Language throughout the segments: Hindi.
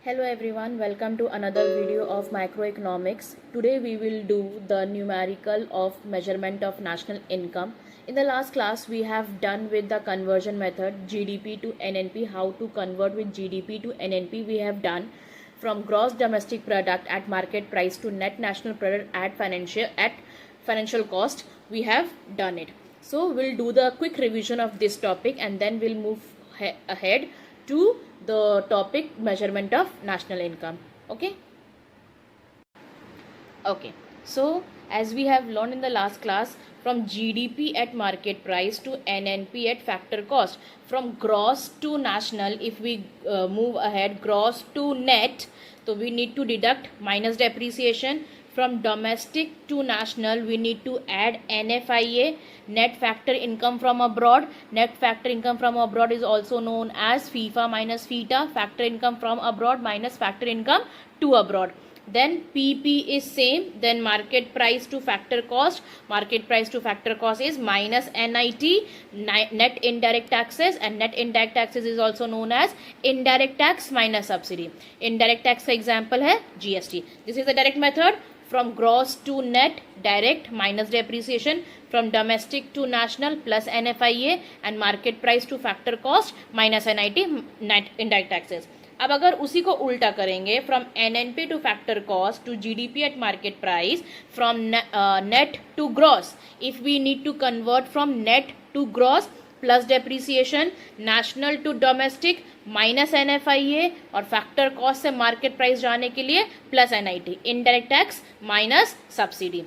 Hello everyone, welcome to another video of microeconomics. Today we will do the numerical of measurement of national income. In the last class we have done with the conversion method GDP to NNP, how to convert with GDP to NNP. We have done from gross domestic product at market price to net national product at financial cost. We have done it. So we'll do the quick revision of this topic and then we'll move ahead to the topic measurement of national income. Okay, so as we have learned in the last class, from GDP at market price to NNP at factor cost, from gross to national, if we move ahead gross to net, so we need to deduct minus depreciation. From domestic to national, we need to add NFIA, net factor income from abroad. Net factor income from abroad is also known as FIFA minus FITA, factor income from abroad minus factor income to abroad. Then PP is same, then market price to factor cost. Market price to factor cost is minus NIT, net indirect taxes, and net indirect taxes is also known as indirect tax minus subsidy. Indirect tax का example है GST. This is the direct method. From gross to net, direct minus depreciation. From domestic to national plus NFIA, and market price to factor cost minus NIT, net indirect taxes. अब अगर उसी को उल्टा करेंगे, from NNP to factor cost to GDP at market price, from net to gross, if we need to convert from net to gross plus depreciation, national to domestic minus NFIA, और फैक्टर कॉस्ट से मार्केट प्राइस जाने के लिए plus NIT, indirect tax minus subsidy.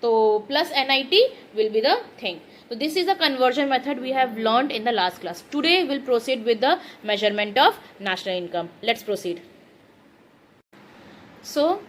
तो plus NIT will be the thing. So this is the conversion method we have learned in the last class. Today we'll proceed with the measurement of national income. Let's proceed. So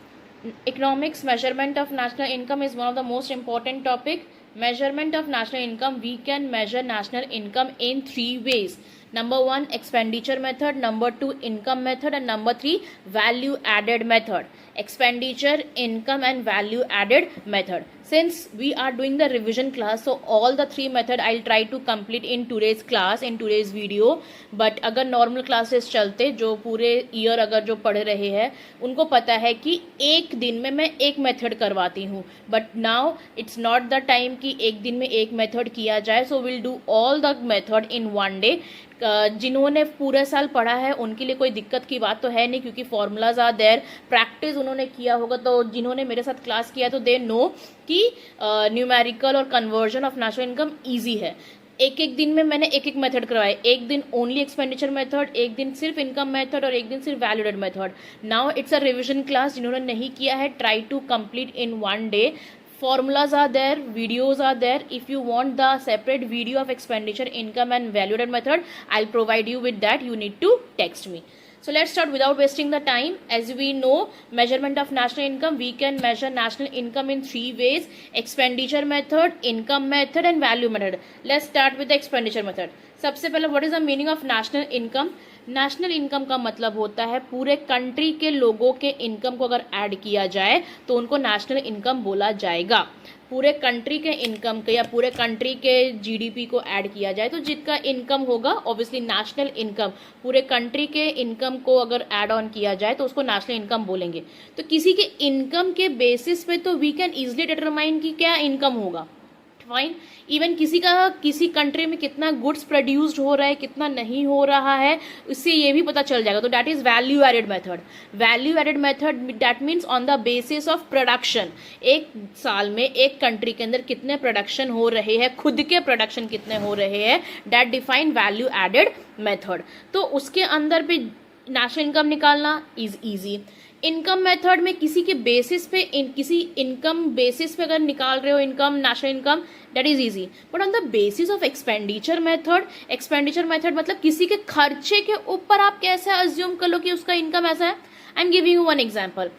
economics measurement of national income is one of the most important topic. Measurement of national income, we can measure national income in three ways. Number one, expenditure method. Number two, income method. And number three, value added method. Expenditure, income and value added method. Since we are doing the revision class, so all the three method I'll try to complete in today's class, in today's video. But अगर normal classes चलते, जो पूरे year अगर जो पढ़ रहे हैं उनको पता है कि एक दिन में मैं एक method करवाती हूँ. But now it's not the time कि एक दिन में एक method किया जाए. So we'll do all the method in one day. जिन्होंने पूरे साल पढ़ा है उनके लिए कोई दिक्कत की बात तो है नहीं, क्योंकि फॉर्मूलाज आर देयर, प्रैक्टिस उन्होंने किया होगा. तो जिन्होंने मेरे साथ क्लास किया तो दे नो कि न्यूमेरिकल और conversion of national income easy है. एक एक दिन में मैंने एक एक मेथड करवाए. एक दिन ओनली एक्सपेंडिचर मेथड, एक दिन सिर्फ इनकम मेथड और एक दिन सिर्फ valued method. Now it's a revision class. जिन्होंने नहीं किया है, try to complete in one day. Formulas are there, videos are there. If you want the separate video of expenditure, income and value added method, I'll provide you with that. You need to text me. So let's start without wasting the time. As we know, measurement of national income, we can measure national income in three ways: expenditure method, income method and value method. Let's start with the expenditure method. सबसे पहले, what is the meaning of national income? National income का मतलब होता है पूरे कंट्री के लोगों के इनकम को अगर ऐड किया जाए तो उनको नेशनल इनकम बोला जाएगा. पूरे कंट्री के इनकम के या पूरे कंट्री के GDP को ऐड किया जाए तो जिसका इनकम होगा, ऑब्वियसली नेशनल इनकम, पूरे कंट्री के इनकम को अगर ऐड ऑन किया जाए तो उसको नेशनल इनकम बोलेंगे. तो किसी के इनकम के बेसिस पे तो वी कैन इजिली डिटरमाइन कि क्या इनकम होगा. फाइन. इवन किसी कंट्री में कितना गुड्स प्रोड्यूस्ड हो रहा है, कितना नहीं हो रहा है, इससे ये भी पता चल जाएगा. तो that is value added method. Value added method that means on the basis of production. एक साल में एक कंट्री के अंदर कितने प्रोडक्शन हो रहे हैं, खुद के प्रोडक्शन कितने हो रहे हैं, that define value added method. तो उसके अंदर पे नेशनल इनकम निकालना इज ईजी. इनकम मेथड में किसी के बेसिस पे किसी इनकम बेसिस पे अगर निकाल रहे हो income, national income, that is easy. But on the basis of expenditure method, expenditure method मतलब किसी के खर्चे के ऊपर आप कैसे अज्यूम कर लो कि उसका इनकम ऐसा है. I am giving you one example.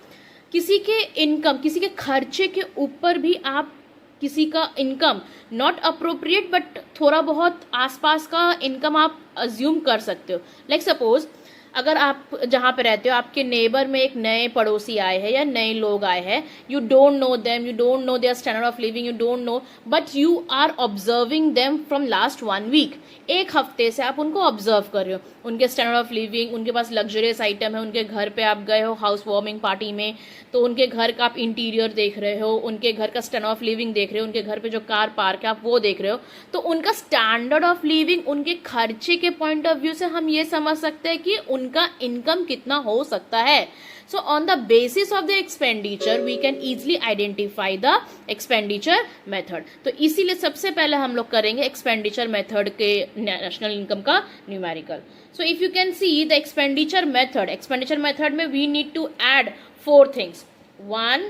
किसी के इनकम, किसी के खर्चे के ऊपर भी आप किसी का इनकम, नॉट अप्रोप्रिएट बट थोड़ा बहुत आसपास का इनकम आप अज्यूम कर सकते हो. लाइक सपोज अगर आप जहाँ पे रहते हो आपके नेबर में एक नए पड़ोसी आए हैं या नए लोग आए हैं, you don't know them, you don't know their standard of living, you don't know, but you are observing them from last 1 week. एक हफ्ते से आप उनको ऑब्जर्व कर रहे हो, उनके स्टैंडर्ड ऑफ लिविंग, उनके पास लग्जरियस आइटम है, उनके घर पे आप गए हो हाउस वार्मिंग पार्टी में, तो उनके घर का आप इंटीरियर देख रहे हो, उनके घर का स्टैंडर्ड ऑफ लिविंग देख रहे हो, उनके घर पे जो कार पार्क है आप वो देख रहे हो, तो उनका स्टैंडर्ड ऑफ लिविंग, उनके खर्चे के पॉइंट ऑफ व्यू से हम ये समझ सकते हैं कि उनका इनकम कितना हो सकता है। So on the basis of the expenditure we can easily identify the expenditure method. तो इसीलिए सबसे पहले हम लोग करेंगे एक्सपेंडिचर मेथड के नेशनल इनकम का numerical. So if you can see the expenditure method में we need to add 4 things, 1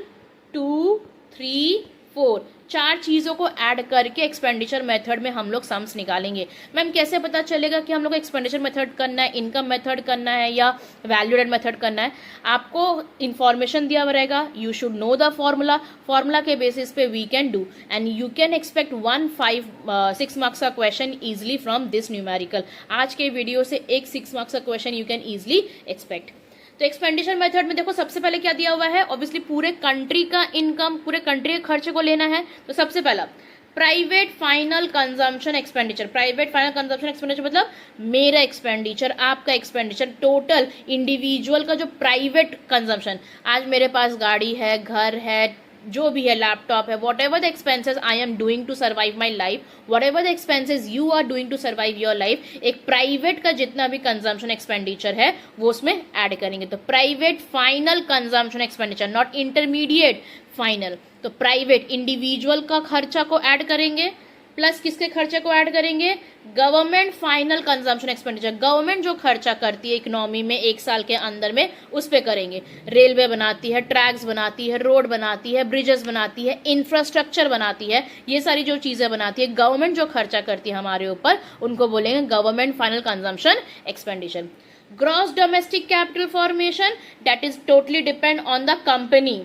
2 3 4, 4 चीज़ों को ऐड करके एक्सपेंडिचर मेथड में हम लोग सम्स निकालेंगे। मैम कैसे पता चलेगा कि हम लोग को एक्सपेंडिचर मेथड करना है, इनकम मेथड करना है या वैल्यू एडेड मेथड करना है? आपको इन्फॉर्मेशन दिया हुआ रहेगा, you should know the formula के बेसिस पे we can do and you can expect 6 marks का question easily from this numerical. आज के वीडियो से एक 6 मार्क्स का question you can easily expect. तो एक्सपेंडिचर मेथड में देखो सबसे पहले क्या दिया हुआ है, ऑब्वियसली पूरे कंट्री का इनकम, पूरे कंट्री के खर्चे को लेना है। तो सबसे पहला private final consumption expenditure. Private final consumption expenditure मतलब मेरा एक्सपेंडिचर, आपका एक्सपेंडिचर, टोटल इंडिविजुअल का जो प्राइवेट कंजम्पशन, आज मेरे पास गाड़ी है, घर है, जो भी है, लैपटॉप है, whatever the expenses I am doing to survive my life, whatever the expenses you are doing to survive your life, एक प्राइवेट का जितना भी कंजम्पशन एक्सपेंडिचर है वो उसमें ऐड करेंगे। तो private final consumption expenditure, not intermediate, final. तो प्राइवेट इंडिविजुअल का खर्चा को ऐड करेंगे, प्लस किसके खर्चे को ऐड करेंगे, government final consumption expenditure, government जो खर्चा करती है इकोनॉमी में एक साल के अंदर में उस पे करेंगे। रेलवे बनाती है, ट्रैक्स बनाती है, रोड बनाती है, ब्रिजेस बनाती है, इंफ्रास्ट्रक्चर बनाती है, ये सारी जो चीजें बनाती है गवर्नमेंट जो खर्चा करती है हमारे ऊपर, उनको बोलेंगे government final consumption expenditure. Gross domestic capital formation, that is totally depend on the company,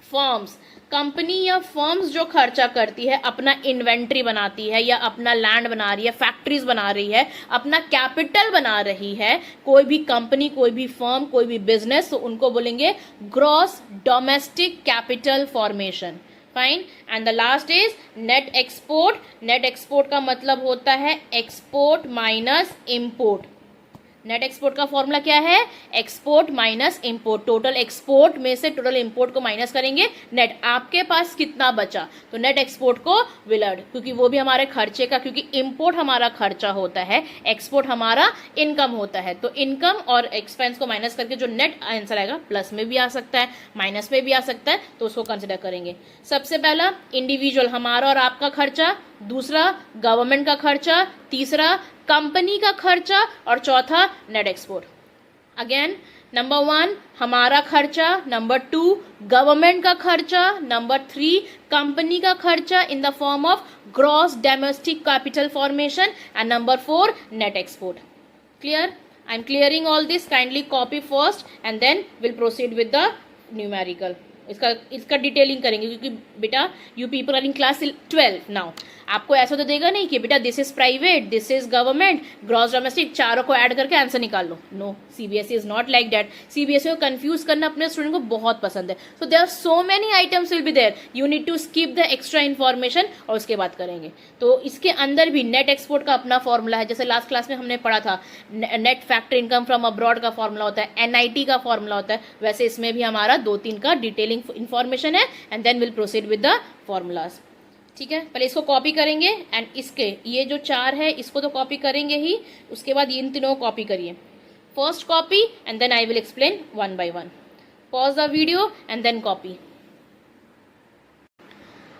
firms, company या फर्म्स जो खर्चा करती है, अपना इन्वेंट्री बनाती है या अपना लैंड बना रही है, फैक्ट्रीज बना रही है, अपना कैपिटल बना रही है, कोई भी कंपनी, कोई भी फर्म, कोई भी बिजनेस, तो उनको बोलेंगे gross domestic capital formation. Fine. And the last is net export. Net export का मतलब होता है export minus import. Net export का फॉर्मूला क्या है, export minus import. Total export में से टोटल इंपोर्ट को माइनस करेंगे, नेट आपके पास कितना बचा, तो नेट एक्सपोर्ट को विल ऐड, क्योंकि वो भी हमारे खर्चे का, क्योंकि इंपोर्ट हमारा खर्चा होता है, एक्सपोर्ट हमारा इनकम होता है, तो इनकम और एक्सपेंस को माइनस करके जो नेट आंसर आएगा, प्लस में भी आ सकता है, माइनस में भी आ सकता है, तो उसको कंसिडर करेंगे। सबसे पहला इंडिविजुअल हमारा और आपका खर्चा, दूसरा गवर्नमेंट का खर्चा, तीसरा कंपनी का खर्चा, और चौथा नेट एक्सपोर्ट। अगेन नंबर 1 हमारा खर्चा, नंबर 2 गवर्नमेंट का खर्चा, नंबर 3 कंपनी का खर्चा in the form of gross domestic capital formation, and number 4 net export. Clear? I am clearing all this, kindly copy first and then will proceed with the numerical. इसका डिटेलिंग करेंगे, क्योंकि बेटा you people are in class 12 now, आपको ऐसा तो देगा नहीं कि बेटा this is private, this is government, gross domestic, चारों को ऐड करके आंसर निकाल लो। No, CBSE is not like that. CBSE को कंफ्यूज करना अपने स्टूडेंट को बहुत पसंद है, so there are so many items will be there, you need to skip the extra information और उसके बाद करेंगे। तो इसके अंदर भी नेट एक्सपोर्ट का अपना फॉर्मूला है, जैसे लास्ट क्लास में हमने पढ़ा था net factor income from abroad का फॉर्मूला होता है, एनआईटी का फॉर्मूला होता है, वैसे इसमें भी हमारा 2-3 का डिटेलिंग इन्फॉर्मेशन है, and then will proceed with the formulas. ठीक है, पहले इसको कॉपी करेंगे, एंड इसके ये जो 4 है इसको तो कॉपी करेंगे ही, उसके बाद इन तीनों को कॉपी करिए। First copy and then I will explain 1 by 1। Pause the video and then copy.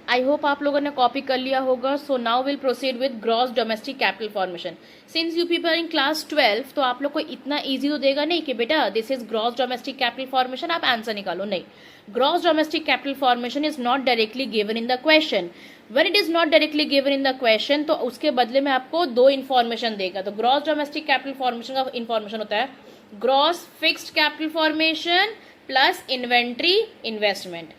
I hope आप लोगों ने कॉपी कर लिया होगा। So now will proceed with gross domestic capital formation. Since you people in class 12, तो आप लोग को इतना इजी तो देगा नहीं कि बेटा this is gross domestic capital formation, आप आंसर निकालो, नहीं। Gross domestic capital formation is not directly given in the question. When it is not directly given in the question, तो उसके बदले में आपको 2 इन्फॉर्मेशन देगा। तो ग्रॉस डोमेस्टिक कैपिटल फॉर्मेशन का इन्फॉर्मेशन होता है gross fixed capital formation plus inventory investment.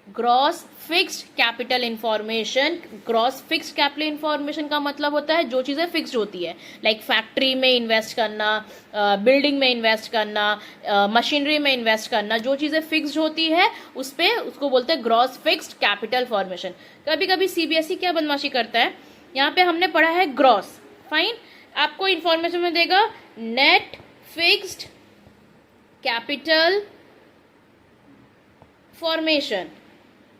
Gross fixed capital information. Gross fixed capital information का मतलब होता है जो चीज़ें फिक्स्ड होती है, लाइक फैक्ट्री में इन्वेस्ट करना, बिल्डिंग में इन्वेस्ट करना, मशीनरी में इन्वेस्ट करना, जो चीज़ें फिक्स्ड होती है उस पर उसको बोलते हैं ग्रॉस फिक्स्ड कैपिटल फॉर्मेशन। कभी कभी सीबीएसई क्या बदमाशी करता है, यहाँ पे हमने पढ़ा है ग्रॉस, फाइन, आपको इंफॉर्मेशन में देगा नेट फिक्स्ड कैपिटल फॉर्मेशन,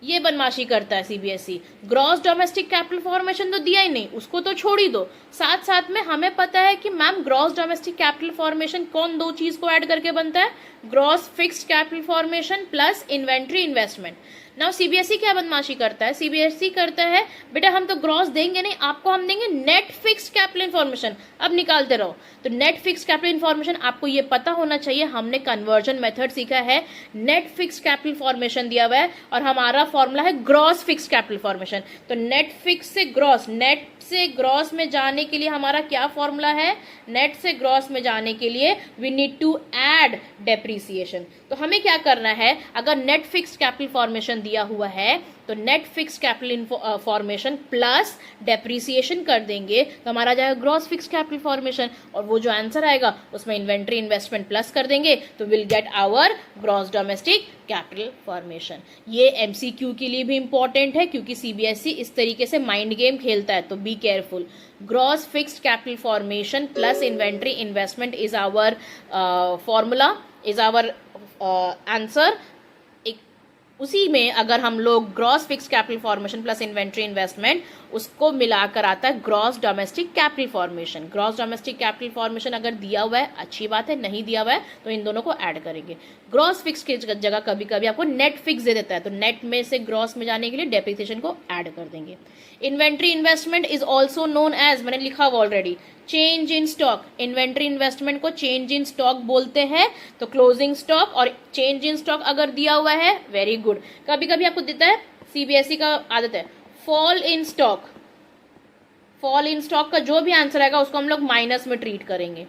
ये बदमाशी करता है CBSE. Gross domestic capital formation तो दिया ही नहीं, उसको तो छोड़ ही दो। साथ साथ में हमें पता है कि ma'am gross domestic capital formation कौन दो चीज को ऐड करके बनता है, gross fixed capital formation plus inventory investment. Now CBSE क्या बदमाशी करता है, सीबीएसई करता है बेटा हम तो ग्रॉस देंगे नहीं, आपको हम देंगे नेट फिक्स्ड कैपिटल इन्फॉर्मेशन, अब निकालते रहो। तो नेट फिक्स्ड कैपिटल इन्फॉर्मेशन आपको ये पता होना चाहिए, हमने कन्वर्जन मेथड सीखा है, नेट फिक्स्ड कैपिटल फॉर्मेशन दिया हुआ है और हमारा फॉर्मूला है ग्रॉस फिक्स्ड कैपिटल फॉर्मेशन। तो नेट फिक्स से ग्रॉस, नेट से ग्रॉस में जाने के लिए हमारा क्या फॉर्मूला है, नेट से ग्रॉस में जाने के लिए we need to add depreciation. तो हमें क्या करना है, अगर नेट फिक्स्ड कैपिटल फॉर्मेशन दिया हुआ है तो net fixed capital formation plus depreciation कर देंगे तो हमारा जाएगा ग्रॉस फिक्स्ड कैपिटल फॉर्मेशन, और वो जो आंसर आएगा उसमें इन्वेंट्री इन्वेस्टमेंट प्लस कर देंगे तो will get our gross domestic capital formation. ये एमसीक्यू के लिए भी इंपॉर्टेंट है क्योंकि सीबीएसई इस तरीके से माइंड गेम खेलता है, तो be careful. Gross fixed capital formation plus inventory investment is our formula, is our answer. उसी में अगर हम लोग gross fix capital formation plus inventory investment उसको मिलाकर आता है gross domestic capital formation. Gross domestic capital formation अगर दिया हुआ है अच्छी बात है, नहीं दिया हुआ है तो इन दोनों को ऐड करेंगे। ग्रॉस फिक्स की जगह कभी कभी आपको नेट फिक्स दे देता है तो नेट में से ग्रॉस में जाने के लिए डेप्रिसिएशन को ऐड कर देंगे। Inventory investment is also known as, मैंने लिखा हुआ already, change in stock. Inventory investment को चेंज इन स्टॉक बोलते हैं, तो क्लोजिंग स्टॉक और चेंज इन स्टॉक अगर दिया हुआ है वेरी गुड। कभी कभी आपको देता है, सीबीएसई का आदत है fall in stock, fall in stock का जो भी आंसर आएगा उसको हम लोग माइनस में ट्रीट करेंगे।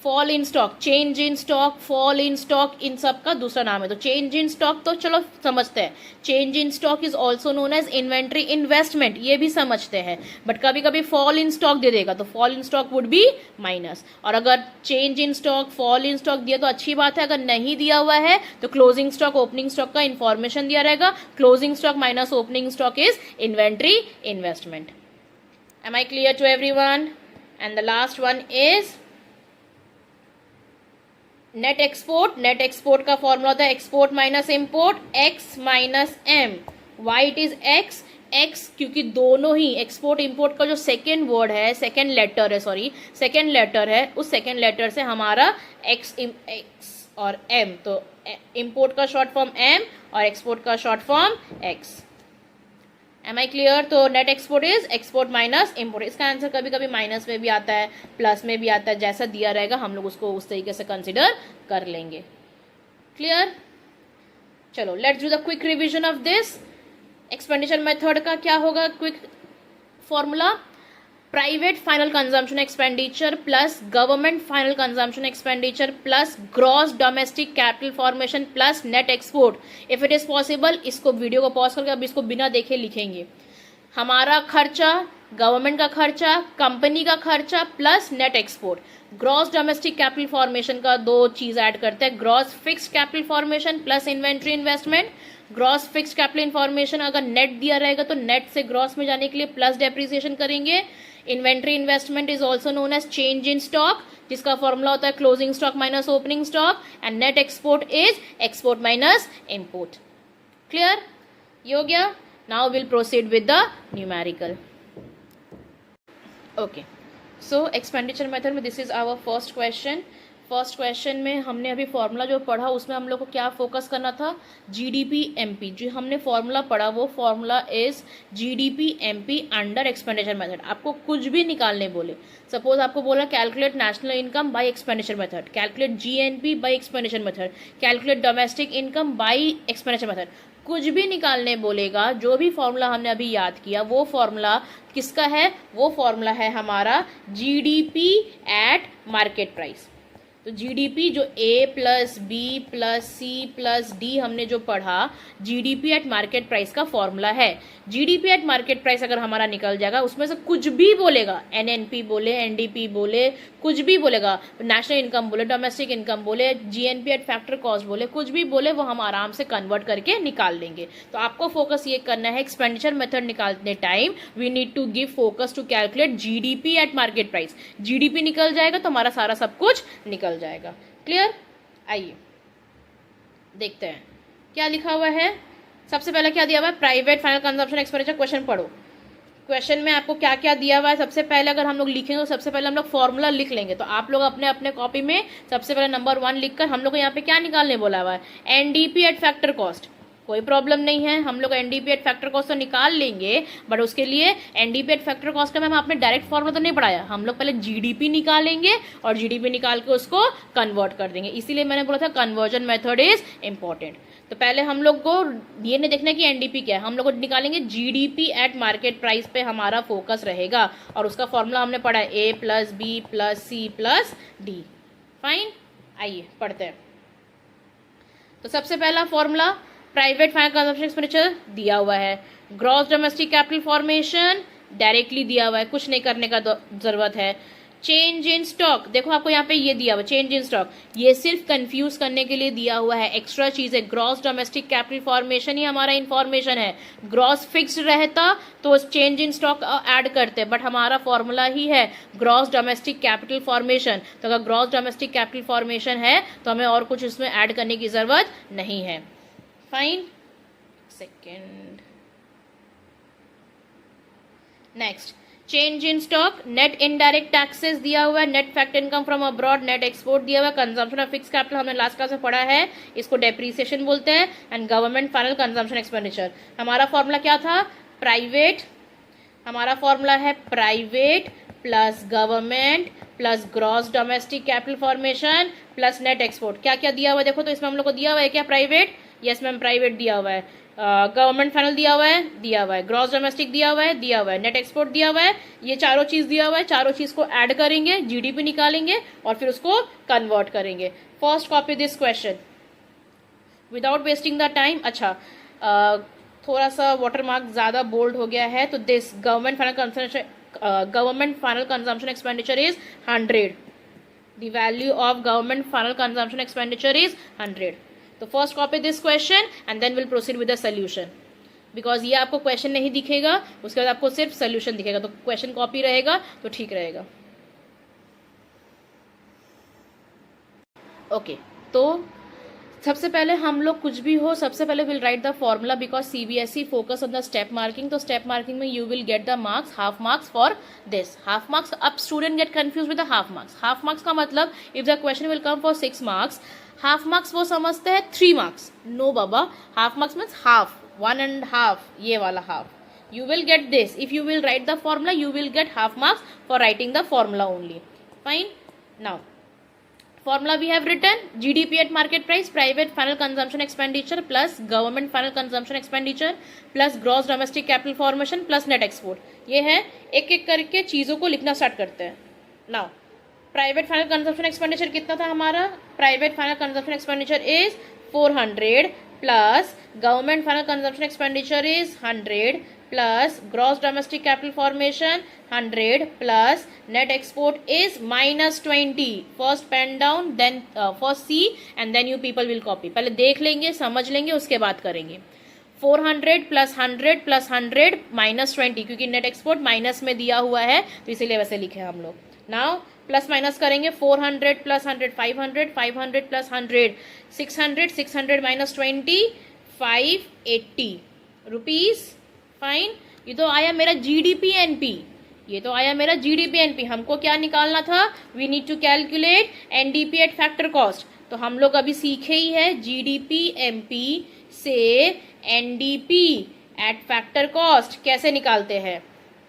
Fall in stock, change in stock, fall in stock, इन सब का दूसरा नाम है। तो चेंज इन स्टॉक तो चलो समझते हैं, change in stock is also known as inventory investment, ये भी समझते हैं। बट कभी कभी फॉल इन स्टॉक दे देगा तो fall in stock would be minus, और अगर change in stock fall in stock दिया तो अच्छी बात है, अगर नहीं दिया हुआ है तो क्लोजिंग स्टॉक ओपनिंग स्टॉक का इंफॉर्मेशन दिया रहेगा। Closing stock minus opening stock is inventory investment. Am I clear to everyone? And the last one is net export. Net export का फॉर्मूला होता है export minus import, X minus M. Why it is X, X क्योंकि दोनों ही एक्सपोर्ट इम्पोर्ट का जो सेकेंड वर्ड है, सेकेंड लेटर है, सॉरी सेकेंड लेटर है, उस सेकेंड लेटर से हमारा एक्स और एम, तो इम्पोर्ट का शॉर्ट फॉर्म एम और एक्सपोर्ट का short form X. Am I clear? तो net export is export minus import. इसका आंसर कभी कभी माइनस में भी आता है, प्लस में भी आता है, जैसा दिया रहेगा हम लोग उसको उस तरीके से कंसिडर कर लेंगे। क्लियर? चलो let's do the quick revision of this. Expenditure method का क्या होगा quick formula? Private final consumption expenditure plus government final consumption expenditure plus gross domestic capital formation plus net export. If it is possible इसको वीडियो को पॉज करके अब इसको बिना देखे लिखेंगे। हमारा खर्चा, गवर्नमेंट का खर्चा, कंपनी का खर्चा plus net export. Gross domestic capital formation का दो चीज ऐड करते हैं, gross fixed capital formation plus inventory investment. Gross fixed capital information अगर नेट दिया रहेगा तो नेट से ग्रॉस में जाने के लिए प्लस डेप्रिसिएशन करेंगे। Inventory investment is also known as change in stock, जिसका फॉर्मूला होता है closing stock minus opening stock. And net export is export minus import. Clear? ये हो गया। Now will proceed with the numerical. Okay, so expenditure method में this is our first question. First question में हमने अभी फॉर्मूला जो पढ़ा उसमें हम लोग को क्या फोकस करना था? GDP MP. जो हमने फॉर्मूला पढ़ा वो formula is GDP MP under expenditure method. आपको कुछ भी निकालने बोले, सपोज आपको बोला calculate national income by expenditure method, calculate GNP bye expenditure method, calculate domestic income by expenditure method, कुछ भी निकालने बोलेगा, जो भी फॉर्मूला हमने अभी याद किया वो फॉर्मूला किसका है? वो फॉर्मूला है हमारा जीडीपी एट मार्केट प्राइस। तो जीडीपी जो A plus B plus C plus D हमने जो पढ़ा, जीडीपी एट मार्केट प्राइस का फॉर्मूला है। जीडीपी एट मार्केट प्राइस अगर हमारा निकल जाएगा, उसमें से कुछ भी बोलेगा, एनएनपी बोले, एनडीपी बोले, कुछ भी बोलेगा, नेशनल इनकम बोले, डोमेस्टिक इनकम बोले, जीएनपी एट फैक्टर कॉस्ट बोले, कुछ भी बोले, वो हम आराम से कन्वर्ट करके निकाल लेंगे। तो आपको फोकस ये करना है, एक्सपेंडिचर मेथड निकालने time we need to give focus to calculate GDP at market price. GDP निकल जाएगा तो हमारा सारा सब कुछ निकल जाएगा। क्लियर? आइए देखते हैं क्या लिखा हुआ है। सबसे पहले क्या दिया हुआ है, private final consumption expenditure. Question पढ़ो, क्वेश्चन में आपको क्या क्या दिया हुआ है। सबसे पहले अगर हम लोग लिखेंगे तो सबसे पहले हम लोग फॉर्मूला लिख लेंगे। तो आप लोग अपने अपने कॉपी में सबसे पहले नंबर 1 लिखकर, हम लोग को यहाँ पे क्या निकालने बोला हुआ है, एनडीपी एट फैक्टर कॉस्ट। कोई प्रॉब्लम नहीं है, हम लोग एनडीपी एट फैक्टर कॉस्ट तो निकाल लेंगे, बट उसके लिए एनडीपी एट फैक्टर कॉस्ट का मैम आपने डायरेक्ट फॉर्मूला तो नहीं पढ़ाया। हम लोग पहले जीडीपी निकालेंगे और जीडीपी निकाल के उसको कन्वर्ट कर देंगे। इसीलिए मैंने बोला था कन्वर्जन मेथड इज इंपॉर्टेंट। तो पहले हम लोग को ये नहीं देखना कि एनडीपी क्या है, हम लोग को निकालेंगे जीडीपी एट मार्केट प्राइस पे हमारा फोकस रहेगा। और उसका फॉर्मूला हमने पढ़ा है A plus B plus C plus D. Fine, आइए पढ़ते हैं। तो सबसे पहला formula private final consumption expenditure दिया हुआ है, gross domestic capital formation directly दिया हुआ है, कुछ नहीं करने का जरूरत है। चेंज इन स्टॉक, देखो आपको यहाँ पे ये दिया हुआ चेंज इन स्टॉक, ये सिर्फ कंफ्यूज करने के लिए दिया हुआ है, एक्स्ट्रा चीज है। ग्रॉस डोमेस्टिक कैपिटल फॉर्मेशन ही हमारा इन्फॉर्मेशन है। ग्रॉस फिक्स्ड रहता तो चेंज इन स्टॉक ऐड करते, बट हमारा फॉर्मूला ही है ग्रॉस डोमेस्टिक कैपिटल फॉर्मेशन। तो अगर ग्रॉस डोमेस्टिक कैपिटल फॉर्मेशन है तो हमें और कुछ इसमें ऐड करने की जरूरत नहीं है। Fine, second, next change in stock, net indirect taxes दिया हुआ है, net factor income from abroad, net export दिया हुआ है, कंजम्पशन ऑफ फिक्स कैपिटल हमने लास्ट क्लास में पढ़ा है, इसको डेप्रीसिएशन बोलते हैं, and government final consumption expenditure. हमारा फॉर्मूला क्या था, प्राइवेट, हमारा फॉर्मूला है private plus government plus gross domestic capital formation plus net export. क्या क्या दिया हुआ है देखो, तो इसमें हम लोग को दिया हुआ है क्या, प्राइवेट, यस मैम प्राइवेट दिया हुआ है, गवर्नमेंट फाइनल दिया हुआ है, ग्रॉस डोमेस्टिक दिया हुआ है, नेट एक्सपोर्ट दिया हुआ है, ये चारों चीज दिया हुआ है। चारों चीज को ऐड करेंगे, जीडीपी निकालेंगे और फिर उसको कन्वर्ट करेंगे। First copy this question without wasting the time. अच्छा, थोड़ा सा वाटर मार्क ज्यादा बोल्ड हो गया है, तो this government final consumption expenditure is 100। The value of government final consumption expenditure is 100। तो first copy this question and then will proceed with the solution, because ये आपको क्वेश्चन नहीं दिखेगा, उसके बाद आपको सिर्फ सोल्यूशन दिखेगा। तो क्वेश्चन कॉपी रहेगा तो ठीक रहेगा। ओके, तो सबसे पहले हम लोग कुछ भी हो, सबसे पहले will write the formula, because CBSE focus on the step marking. तो स्टेप मार्किंग में you will get the marks, half marks for this. Half marks, अब student get confuse with the half marks. Half marks का मतलब if the question will come for 6 marks, half marks वो समझते हैं 3 मार्क्स। नो बाबा, हाफ मार्क्स मीन्स हाफ, 1.5, ये वाला हाफ। You will get this. If you will write the formula, you will get half marks for writing the formula only. Fine. Now, formula we have written GDP at market price, private final consumption expenditure plus government final consumption expenditure plus gross domestic capital formation plus net export. ये है, एक एक करके चीज़ों को लिखना स्टार्ट करते हैं. Now, private final consumption expenditure कितना था हमारा? Private final consumption expenditure is 400 plus government final consumption expenditure is 100 plus gross domestic capital formation 100 plus net export is -20. First pen down, then first see and then you people will copy. पहले देख लेंगे, समझ लेंगे, उसके बाद करेंगे. 400 प्लस 100 प्लस 100 -20, क्योंकि नेट एक्सपोर्ट माइनस में दिया हुआ है तो इसीलिए वैसे लिखे हम लोग. नाउ प्लस माइनस करेंगे, 400 plus 100 500, 500 plus 100 600, 600 minus 20 580 rupees. Fine, ये तो आया मेरा जीडीपी एनपी, ये तो आया मेरा जीडीपी एनपी. हमको क्या निकालना था? We need to calculate NDP at factor cost. तो हम लोग अभी सीखे ही है जीडीपी एमपी से एनडीपी एट फैक्टर कॉस्ट कैसे निकालते हैं.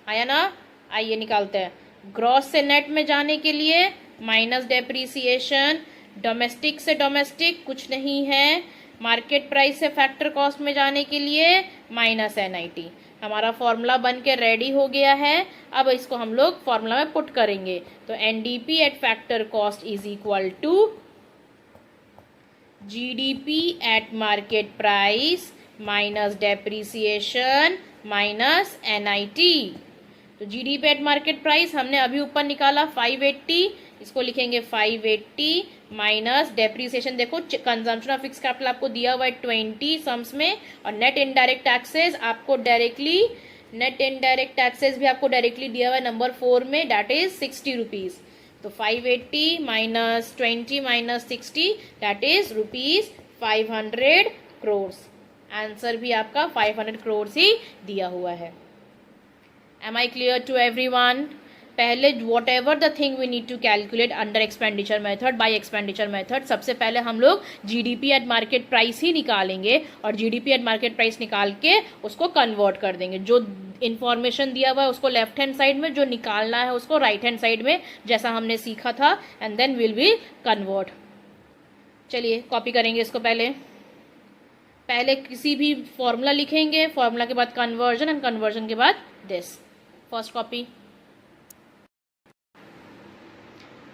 आया ना? आइए निकालते हैं. ग्रॉस से नेट में जाने के लिए माइनस डेप्रीसिएशन, डोमेस्टिक से डोमेस्टिक कुछ नहीं है, मार्केट प्राइस से फैक्टर कॉस्ट में जाने के लिए माइनस एनआईटी. हमारा फॉर्मूला बन के रेडी हो गया है। अब इसको हम लोग फॉर्मूला में पुट करेंगे। तो NDP at factor cost is equal to GDP at market price minus depreciation minus NIT. तो जीडीपी एट मार्केट प्राइस हमने अभी ऊपर निकाला 580, इसको लिखेंगे 580 माइनस डेप्रीसिएशन। देखो कंजम्पशन ऑफ फिक्स कैपिटल आपको दिया हुआ है 20 सम्स में, और नेट इनडायरेक्ट टैक्सेस आपको डायरेक्टली, नेट इनडायरेक्ट टैक्सेस भी आपको डायरेक्टली दिया हुआ है नंबर 4 में, दैट इज 60 रुपीज। तो 580 minus 20 minus 60 that is rupees 500 crore. Answer भी आपका 500 करोड़ ही दिया हुआ है। Am I clear to everyone? पहले whatever the thing we need to calculate under expenditure method by expenditure method, सबसे पहले हम लोग जीडीपी एट मार्केट प्राइस ही निकालेंगे, और जीडीपी एट मार्केट प्राइस निकाल के उसको कन्वर्ट कर देंगे। जो इन्फॉर्मेशन दिया हुआ है उसको लेफ्ट हैंड साइड में, जो निकालना है उसको राइट हैंड साइड में, जैसा हमने सीखा था, and then will be convert. चलिए कॉपी करेंगे इसको। पहले किसी भी फॉर्मूला लिखेंगे, फॉर्मूला के बाद कन्वर्जन, एंड कन्वर्जन के बाद this. First copy.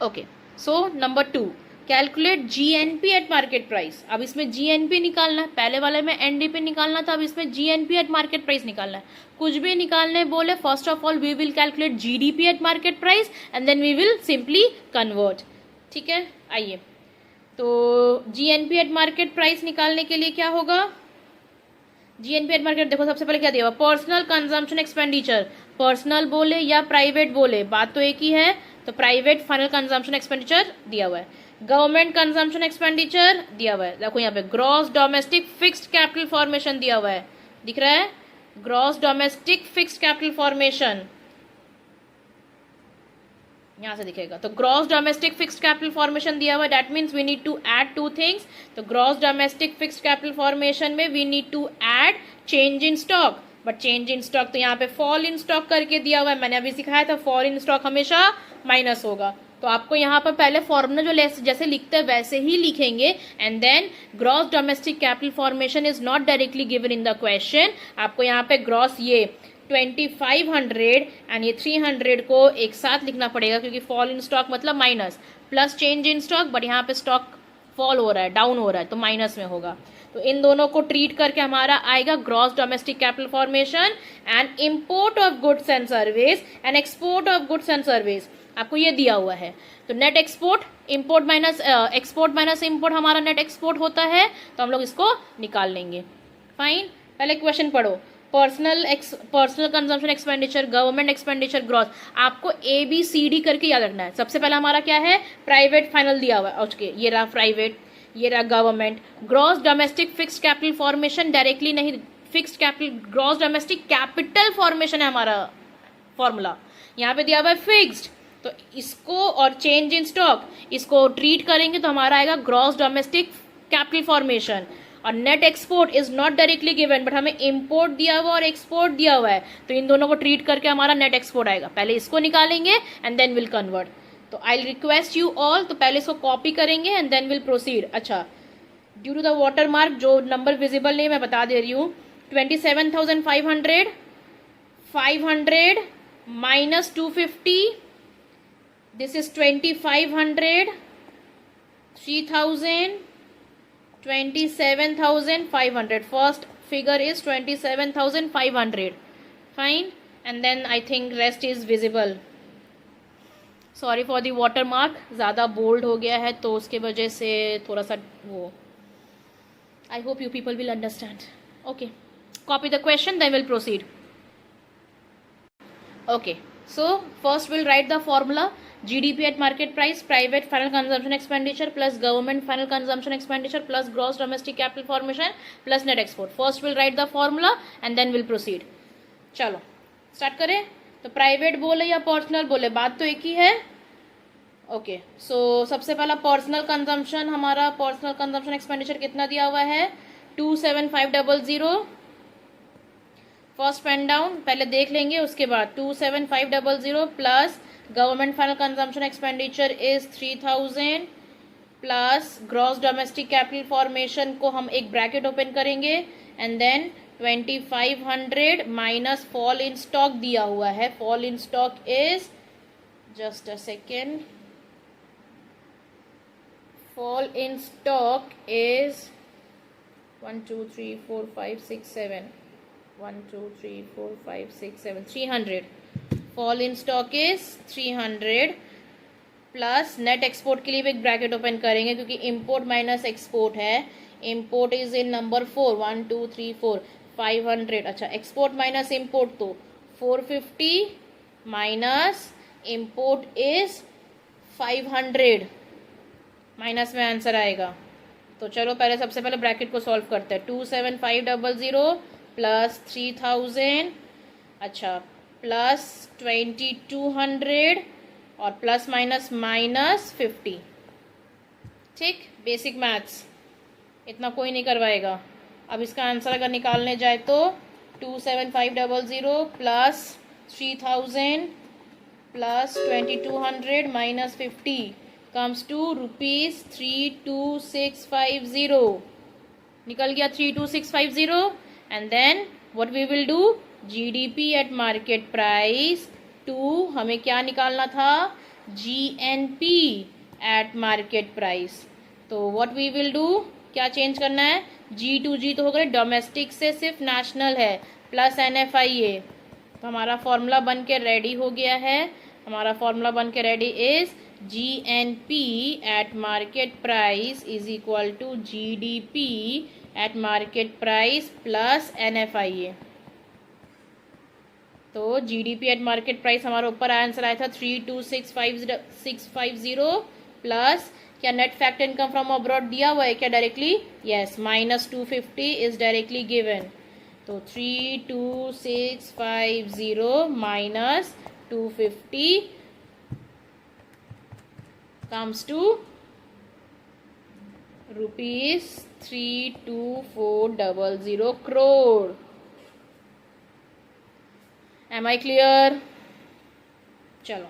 Okay, so number 2, calculate GNP at market price. अब इसमें जीएनपी निकालना है, पहले वाले में एनडीपी निकालना था, अब इसमें जीएनपी एट मार्केट प्राइस निकालना है। कुछ भी निकालने बोले, first of all we will calculate GDP at market price and then we will simply convert. ठीक है, आइए। तो जीएनपी एट मार्केट प्राइस निकालने के लिए क्या होगा? जीएनपी एट मार्केट, देखो सबसे पहले क्या दिया हुआ, पर्सनल कंजम्पशन एक्सपेंडिचर। पर्सनल बोले या प्राइवेट बोले, बात तो एक ही है। तो प्राइवेट फाइनल कंजम्पशन एक्सपेंडिचर दिया हुआ है। गवर्नमेंट कंजम्पशन एक्सपेंडिचर दिया हुआ है। देखो यहाँ पे gross domestic fixed capital formation दिया हुआ है, दिख रहा है? Gross domestic fixed capital formation यहां से दिखेगा। तो gross domestic fixed capital formation दिया हुआ है, that means we need to add 2 things. तो gross domestic fixed capital formation में we need to add change in stock, but change in stock तो यहाँ पे फॉल इन स्टॉक करके दिया हुआ है। मैंने अभी सिखाया था फॉल इन स्टॉक हमेशा माइनस होगा। तो आपको यहाँ पर पहले फॉर्मूला जो जैसे लिखते हैं वैसे ही लिखेंगे, and then gross domestic capital formation is not directly given in the question. आपको यहाँ पे ग्रॉस ये 2500 एंड ये 300 को एक साथ लिखना पड़ेगा, क्योंकि फॉल इन स्टॉक मतलब minus, plus change in stock, but यहाँ पे स्टॉक फॉल हो रहा है, डाउन हो रहा है, तो माइनस में होगा। तो इन दोनों को ट्रीट करके हमारा आएगा gross domestic capital formation and import of goods and service and export of goods and service. आपको ये दिया हुआ है। तो net export, import minus export minus import हमारा नेट एक्सपोर्ट होता है, तो हम लोग इसको निकाल लेंगे। फाइन, पहले क्वेश्चन पढ़ो। Personal consumption expenditure, government expenditure, gross. आपको ABCD करके याद रखना है। सबसे पहला हमारा क्या है? प्राइवेट फाइनल दिया हुआ है। ओके, ये रहा प्राइवेट, ये रहा government. Gross domestic fixed capital formation directly नहीं, fixed capital, gross domestic capital formation है हमारा फॉर्मूला। यहाँ पे दिया हुआ है फिक्स्ड, तो इसको और चेंज इन स्टॉक इसको ट्रीट करेंगे तो हमारा आएगा ग्रॉस डोमेस्टिक कैपिटल फॉर्मेशन। और net export is not directly given, but हमें इंपोर्ट दिया हुआ और एक्सपोर्ट दिया हुआ है, तो इन दोनों को ट्रीट करके हमारा नेट एक्सपोर्ट आएगा। पहले इसको निकालेंगे एंड देन विल कन्वर्ट। तो आई रिक्वेस्ट यू ऑल, तो पहले इसको कॉपी करेंगे एंड देन विल प्रोसीड। अच्छा, due to the watermark जो नंबर विजिबल नहीं मैं बता दे रही हूँ। 27,500 500 minus 250, this is 2500, 3000, 27,500. First figure is 27,500. Fine, and then I think rest is visible. Sorry for the watermark, ज़्यादा बोल्ड हो गया है तो उसके वजह से थोड़ा सा वो। I hope you people will understand. Okay, copy the question, then we'll proceed. Okay, so first we'll write the formula. GDP at market price, private final consumption expenditure plus government final consumption expenditure plus gross domestic capital formation plus net export. First we'll write the formula and then we'll proceed. चलो स्टार्ट करें। तो प्राइवेट बोले या पर्सनल बोले, बात तो एक ही है। ओके, सो सबसे पहला पर्सनल कंजम्पशन, हमारा पर्सनल कंजम्पशन एक्सपेंडिचर कितना दिया हुआ है? 27500। फर्स्ट पेन डाउन पहले देख लेंगे, उसके बाद 27500 plus government final consumption expenditure is 3000 plus gross domestic capital formation को हम एक ब्रैकेट ओपन करेंगे and then 2500 minus fall in stock दिया हुआ है. Fall in stock is, just a second, fall in stock is 1 2 3 4 5 6 7 1 2 3 4 5 6 7 300. Fall in stock is 300 plus net export के लिए भी एक ब्रैकेट ओपन करेंगे क्योंकि इंपोर्ट माइनस एक्सपोर्ट है. Import is in number 4, 1 2 3 4 500. अच्छा, एक्सपोर्ट माइनस इंपोर्ट तो 450 माइनस इंपोर्ट इज 500, माइनस में आंसर आएगा. तो चलो पहले सबसे पहले ब्रैकेट को सॉल्व करते हैं. 27500 प्लस 3000, अच्छा, प्लस 2200 और प्लस माइनस माइनस 50. ठीक, बेसिक मैथ्स इतना कोई नहीं करवाएगा. अब इसका आंसर अगर निकालने जाए तो 27500 plus 3000 plus 2200 minus 50 comes to rupees 32650. निकल गया 32650. And then what we will do, GDP at market price to, हमें क्या निकालना था, जीएनपी एट मार्केट प्राइस. तो व्हाट वी विल डू, क्या चेंज करना है, जी टू जी तो हो गए, डोमेस्टिक से सिर्फ नेशनल है, प्लस एनएफआईए. तो हमारा फॉर्मूला बन के रेडी हो गया है. हमारा फॉर्मूला बन के ready is GNP at market price is equal to GDP at market price plus NFIA. तो जीडीपी एट मार्केट प्राइस हमारा ऊपर आंसर आया था 32650 प्लस, क्या net factor income from abroad दिया हुआ है क्या directly, yes, minus 250 is directly given. तो 32650 minus 250 comes to rupees 32400 crore. Am I clear? चलो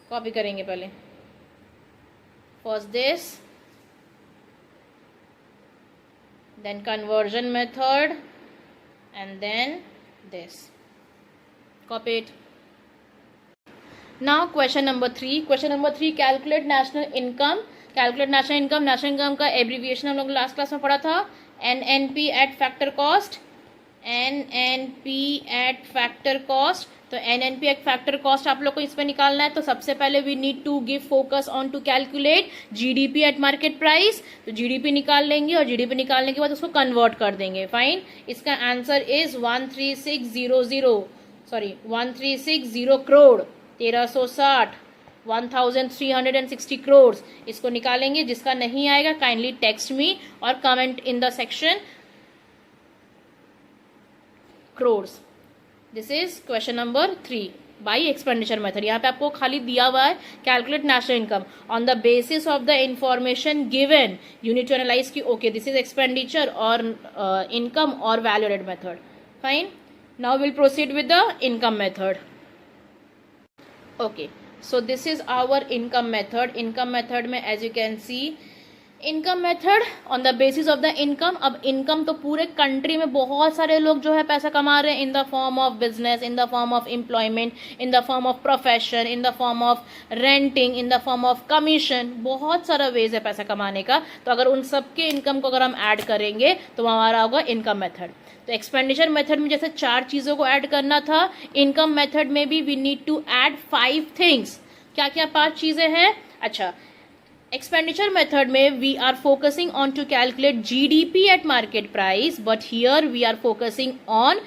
कॉपी करेंगे पहले. First this, then conversion method, and then this. Copy it. Now question number 3. Question number 3, calculate national income. Calculate national income. National income का abbreviation हम लोग लास्ट क्लास में पढ़ा था, NNP at factor cost. NNP at factor cost. तो NNP at factor cost आप लोग को इसमें निकालना है. तो सबसे पहले we need to give focus on to calculate GDP at market price. तो GDP निकाल लेंगे और GDP निकालने के बाद उसको कन्वर्ट कर देंगे. फाइन, इसका आंसर इज 1360 करोड़, 1360, 1360 करोड़. इसको निकालेंगे. जिसका नहीं आएगा काइंडली टेक्स्ट मी और comment in the section crores. This is question number 3 by expenditure method. यहाँ पे आपको खाली दिया हुआ है calculate national income on the basis of the information given. You need to analyse की ओके दिस इज एक्सपेंडिचर और इनकम और value added method. Fine, now will proceed with the income method. Okay, so this is our income method. Income method में as you can C, income method on the basis of the income. अब इनकम तो पूरे कंट्री में बहुत सारे लोग जो है पैसा कमा रहे हैं इन the form of business, in the form of employment, in the form of profession, in the form of renting, in the form of commission. बहुत सारा वेज है पैसा कमाने का. तो अगर उन सबके इनकम को अगर हम ऐड करेंगे तो हमारा होगा इनकम मेथड. तो एक्सपेंडिचर मेथड में जैसे 4 चीज़ों को ऐड करना था, इनकम मेथड में भी we need to add 5 things. क्या क्या 5 चीज़ें हैं? अच्छा, expenditure method में we are focusing on to calculate GDP at market price, but here we are focusing on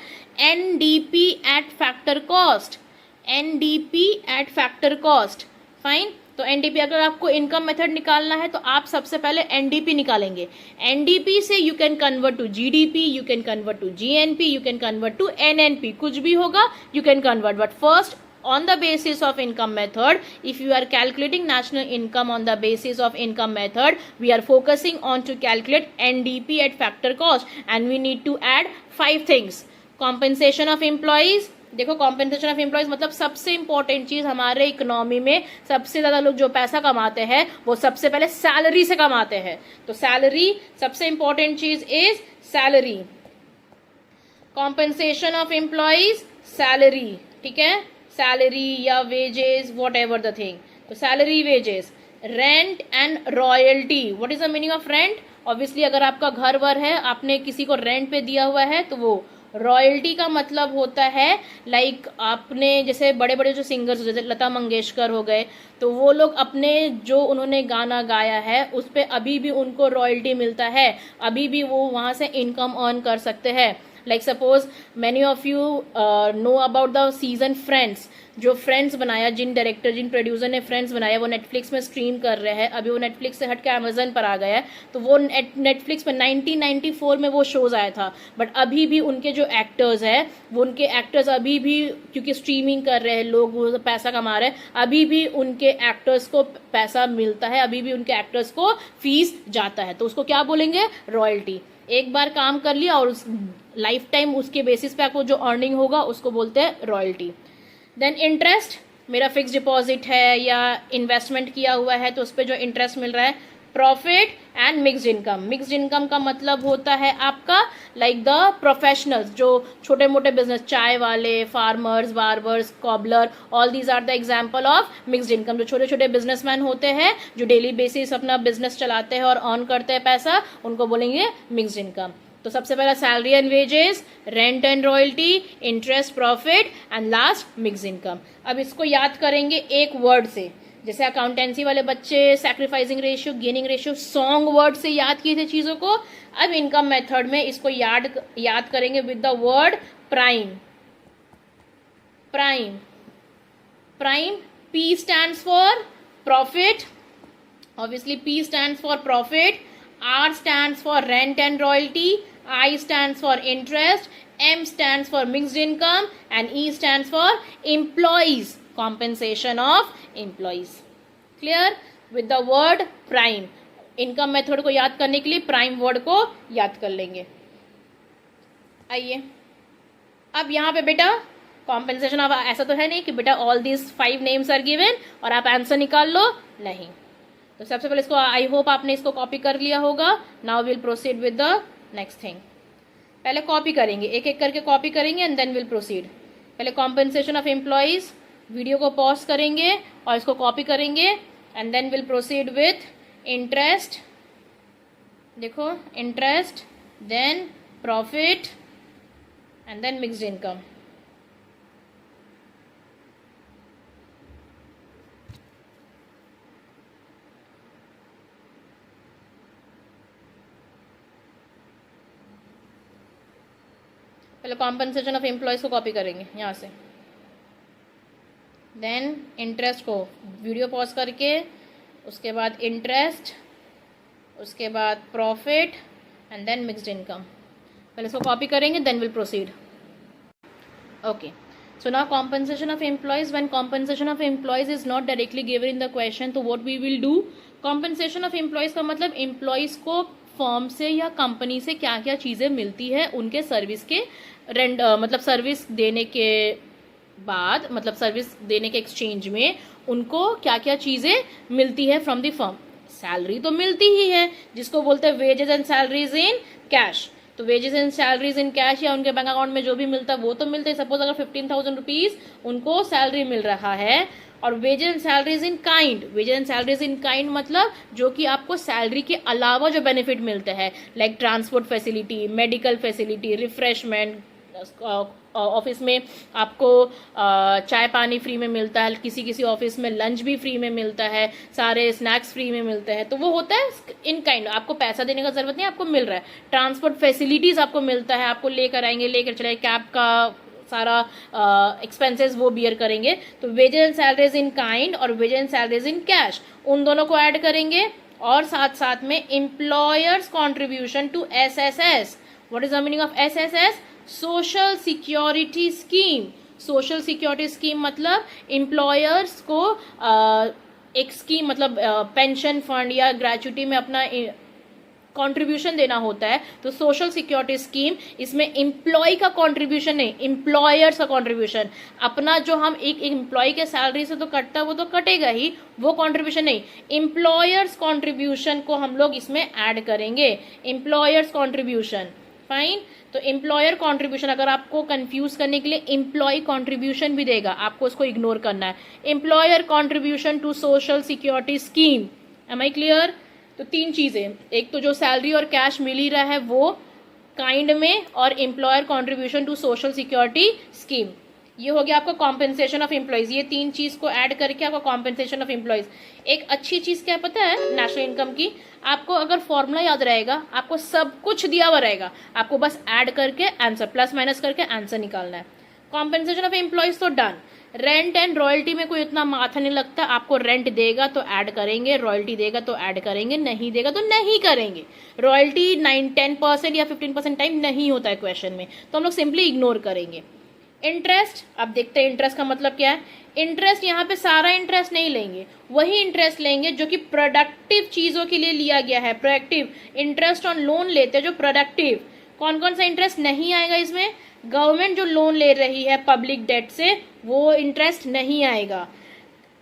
NDP at factor cost. NDP at factor cost. Fine. तो NDP अगर आपको इनकम मेथड निकालना है तो आप सबसे पहले NDP निकालेंगे. NDP से you can convert to GDP, you can convert to GNP, you can convert to NNP. कुछ भी होगा you can convert, but first on the basis of income method, if you are calculating national income on the basis of income method, we are focusing on to calculate NDP at factor cost, and we need to add 5 things. Compensation of employees. देखो, कॉम्पेंसेशन ऑफ एम्प्लॉयज मतलब सबसे इंपॉर्टेंट चीज हमारे इकोनॉमी में. सबसे ज्यादा लोग जो पैसा कमाते हैं वो सबसे पहले सैलरी से कमाते हैं. तो सैलरी सबसे इंपॉर्टेंट चीज is salary. Compensation of employees salary, ठीक है, सैलरी या wages whatever the thing, तो salary wages, rent and royalty. What is the meaning of rent? Obviously अगर आपका घर वर है, आपने किसी को रेंट पे दिया हुआ है, तो वो रॉयल्टी का मतलब होता है लाइक आपने जैसे बड़े बड़े जो सिंगर्स जैसे लता मंगेशकर हो गए, तो वो लोग अपने जो उन्होंने गाना गाया है उस पर अभी भी उनको रॉयल्टी मिलता है, अभी भी वो वहाँ से इनकम अर्न कर सकते हैं। Like suppose many of you know about the season friends, जो फ्रेंड्स बनाया, जिन डायरेक्टर जिन प्रोड्यूसर ने फ्रेंड्स बनाया वो नेटफ्लिक्स में स्ट्रीम कर रहे हैं, अभी वो नेटफ्लिक्स से हट के अमेजन पर आ गया है, तो वो नेटफ्लिक्स में 1994 में वो शोज आया था, बट अभी भी उनके जो एक्टर्स हैं वो उनके एक्टर्स अभी भी, क्योंकि स्ट्रीमिंग कर रहे हैं लोग, वो पैसा कमा रहे हैं, अभी भी उनके एक्टर्स को पैसा मिलता है, अभी भी उनके एक्टर्स को फीस जाता है, तो उसको क्या बोलेंगे? रॉयल्टी। एक बार काम कर लिया और उस लाइफ टाइम उसके बेसिस पे आपको जो अर्निंग होगा उसको बोलते हैं रॉयल्टी। देन इंटरेस्ट, मेरा फिक्स डिपॉजिट है या इन्वेस्टमेंट किया हुआ है तो उस पर जो इंटरेस्ट मिल रहा है। Profit and mixed income, mixed income का मतलब होता है आपका लाइक द प्रोफेशनल्स, जो छोटे मोटे बिजनेस, चाय वाले, farmers, barbers, cobbler, all these are the example of mixed income. जो छोटे छोटे बिजनेसमैन होते हैं जो डेली बेसिस अपना बिजनेस चलाते हैं और अर्न करते हैं पैसा, उनको बोलेंगे मिक्स्ड इनकम। तो सबसे पहला salary and wages, rent and royalty, interest, profit and last mixed income. अब इसको याद करेंगे एक वर्ड से, जैसे अकाउंटेंसी वाले बच्चे sacrificing ratio, gaining ratio, song word से याद किए थे चीजों को, अब इनकम मेथड में इसको याद करेंगे with the word prime. Prime, prime, P stands for profit, obviously P stands for profit, R stands for rent and royalty, I stands for interest, M stands for mixed income and E stands for employees, compensation of employees. Clear? With the word prime, income method को याद करने के लिए प्राइम वर्ड को याद कर लेंगे। आइए अब यहाँ पे बेटा कॉम्पेंसेशन ऑफ, ऐसा तो है नहीं कि बेटा all these 5 names are given और आप आंसर निकाल लो, नहीं। तो सबसे पहले इसको, आई होप आपने इसको कॉपी कर लिया होगा। Now will proceed with the next thing. पहले कॉपी करेंगे, एक एक करके कॉपी करेंगे एंड देन विल प्रोसीड। पहले कॉम्पेंसेशन ऑफ एम्प्लॉइज, वीडियो को पॉज करेंगे और इसको कॉपी करेंगे and then will proceed with interest. देखो interest, then profit and then mixed income. पहले कॉम्पेंसेशन ऑफ एम्प्लॉयज को कॉपी करेंगे यहाँ से, देन इंटरेस्ट को वीडियो पॉज करके, उसके बाद इंटरेस्ट, उसके बाद profit and then mixed income. पहले इसको कॉपी करेंगे then will proceed. Okay, so now compensation of employees, when compensation of employees is not directly given in the question, तो what we will do, compensation of employees का मतलब employees को फर्म से या कंपनी से क्या क्या चीज़ें मिलती है उनके सर्विस के मतलब सर्विस देने के बाद, मतलब सर्विस देने के एक्सचेंज में उनको क्या क्या चीज़ें मिलती है फ्रॉम द फर्म। सैलरी तो मिलती ही है जिसको बोलते हैं wages and salaries in cash, तो wages and salaries in cash या उनके बैंक अकाउंट में जो भी मिलता है वो तो मिलता है। सपोज अगर 15,000 रुपीज उनको सैलरी मिल रहा है, और wages and salaries in kind, wages and salaries in kind मतलब जो कि आपको सैलरी के अलावा जो बेनिफिट मिलते हैं, like transport facility, medical facility, refreshment, office में आपको चाय पानी फ्री में मिलता है, किसी किसी ऑफिस में लंच भी फ्री में मिलता है, सारे स्नैक्स फ्री में मिलते हैं, तो वो होता है इन काइंड, आपको पैसा देने का जरूरत नहीं, आपको मिल रहा है। ट्रांसपोर्ट फैसिलिटीज आपको मिलता है, आपको लेकर आएंगे, लेकर चले, कैब का सारा एक्सपेंसेस वो बियर करेंगे। तो wages and salaries in kind और wages and salaries in cash, उन दोनों को ऐड करेंगे, और साथ साथ में employers contribution to SSS। What is the meaning of SSS? Social security scheme. Social security scheme मतलब एम्प्लॉयर्स को एक स्कीम, मतलब पेंशन फंड या ग्रेचुटी में अपना कंट्रीब्यूशन देना होता है, तो सोशल सिक्योरिटी स्कीम, इसमें एम्प्लॉय का कंट्रीब्यूशन नहीं, एम्प्लॉयर्स का कंट्रीब्यूशन। अपना जो हम एक एम्प्लॉय के सैलरी से तो कटता है वो तो कटेगा ही, वो कंट्रीब्यूशन नहीं, एम्प्लॉयर्स कंट्रीब्यूशन को हम लोग इसमें ऐड करेंगे। Employers contribution fine. तो एम्प्लॉयर कॉन्ट्रीब्यूशन, अगर आपको कंफ्यूज करने के लिए एम्प्लॉय कॉन्ट्रीब्यूशन भी देगा, आपको उसको इग्नोर करना है। Employer contribution to social security scheme, am I clear? तो तीन चीजें, एक तो जो सैलरी और कैश मिल ही रहा है वो काइंड में, और employer contribution to social security scheme, ये हो गया आपका कॉम्पेंसेशन ऑफ एम्प्लॉयज। ये तीन चीज को ऐड करके आपका कॉम्पेंसेशन ऑफ एम्प्लॉयज। एक अच्छी चीज क्या पता है नेशनल इनकम की, आपको अगर फॉर्मूला याद रहेगा, आपको सब कुछ दिया हुआ रहेगा, आपको बस ऐड करके आंसर, प्लस माइनस करके आंसर निकालना है। कॉम्पेंसेशन ऑफ एम्प्लॉयज तो डन। रेंट एंड रॉयल्टी में कोई इतना माथा नहीं लगता, आपको रेंट देगा तो ऐड करेंगे, रॉयल्टी देगा तो ऐड करेंगे, नहीं देगा तो नहीं करेंगे। रॉयल्टी 9-10% या 15% टाइम नहीं होता है क्वेश्चन में, तो हम लोग सिंपली इग्नोर करेंगे। इंटरेस्ट, अब देखते हैं इंटरेस्ट का मतलब क्या है। इंटरेस्ट यहाँ पे सारा इंटरेस्ट नहीं लेंगे, वही इंटरेस्ट लेंगे जो कि प्रोडक्टिव चीजों के लिए लिया गया है। प्रोडक्टिव इंटरेस्ट ऑन लोन लेते हैं जो प्रोडक्टिव। कौन कौन सा इंटरेस्ट नहीं आएगा इसमें? गवर्नमेंट जो लोन ले रही है पब्लिक डेट से, वो इंटरेस्ट नहीं आएगा।